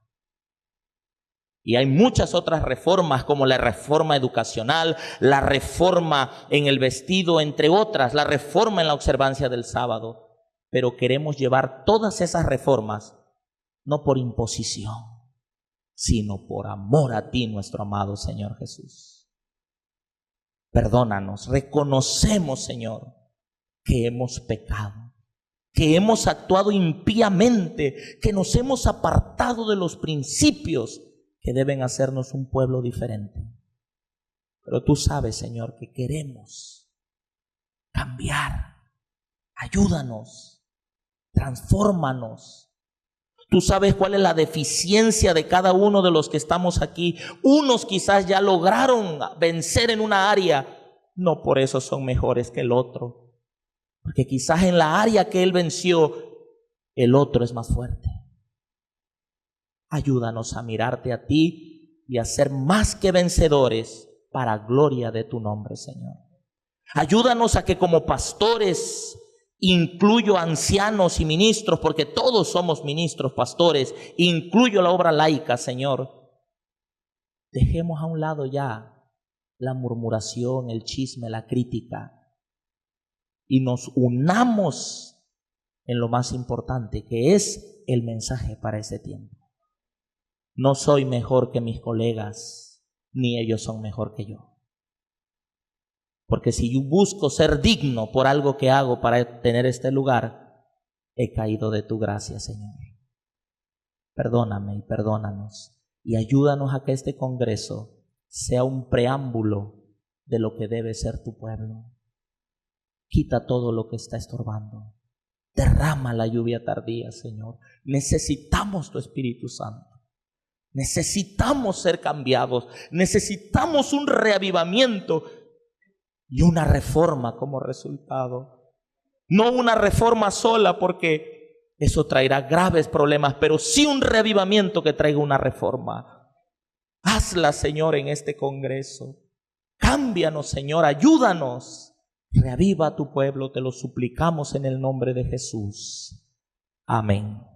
Y hay muchas otras reformas como la reforma educacional, la reforma en el vestido, entre otras, la reforma en la observancia del sábado. Pero queremos llevar todas esas reformas no por imposición, sino por amor a ti, nuestro amado Señor Jesús. Perdónanos, reconocemos, Señor, que hemos pecado, que hemos actuado impíamente, que nos hemos apartado de los principios que deben hacernos un pueblo diferente. Pero tú sabes, Señor, que queremos cambiar. Ayúdanos, transfórmanos. Tú sabes cuál es la deficiencia de cada uno de los que estamos aquí. Unos quizás ya lograron vencer en una área, no por eso son mejores que el otro, porque quizás en la área que él venció, el otro es más fuerte. Ayúdanos a mirarte a ti y a ser más que vencedores para gloria de tu nombre, Señor. Ayúdanos a que como pastores, incluyo ancianos y ministros, porque todos somos ministros, pastores, incluyo la obra laica, Señor. Dejemos a un lado ya la murmuración, el chisme, la crítica, y nos unamos en lo más importante, que es el mensaje para ese tiempo. No soy mejor que mis colegas, ni ellos son mejor que yo. Porque si yo busco ser digno por algo que hago para tener este lugar, he caído de tu gracia, Señor. Perdóname y perdónanos, y ayúdanos a que este congreso sea un preámbulo de lo que debe ser tu pueblo. Quita todo lo que está estorbando. Derrama la lluvia tardía, Señor. Necesitamos tu Espíritu Santo. Necesitamos ser cambiados. Necesitamos un reavivamiento y una reforma como resultado. No una reforma sola, porque eso traerá graves problemas, pero sí un reavivamiento que traiga una reforma. Hazla, Señor, en este congreso. Cámbianos, Señor, ayúdanos. Reaviva a tu pueblo, te lo suplicamos en el nombre de Jesús. Amén.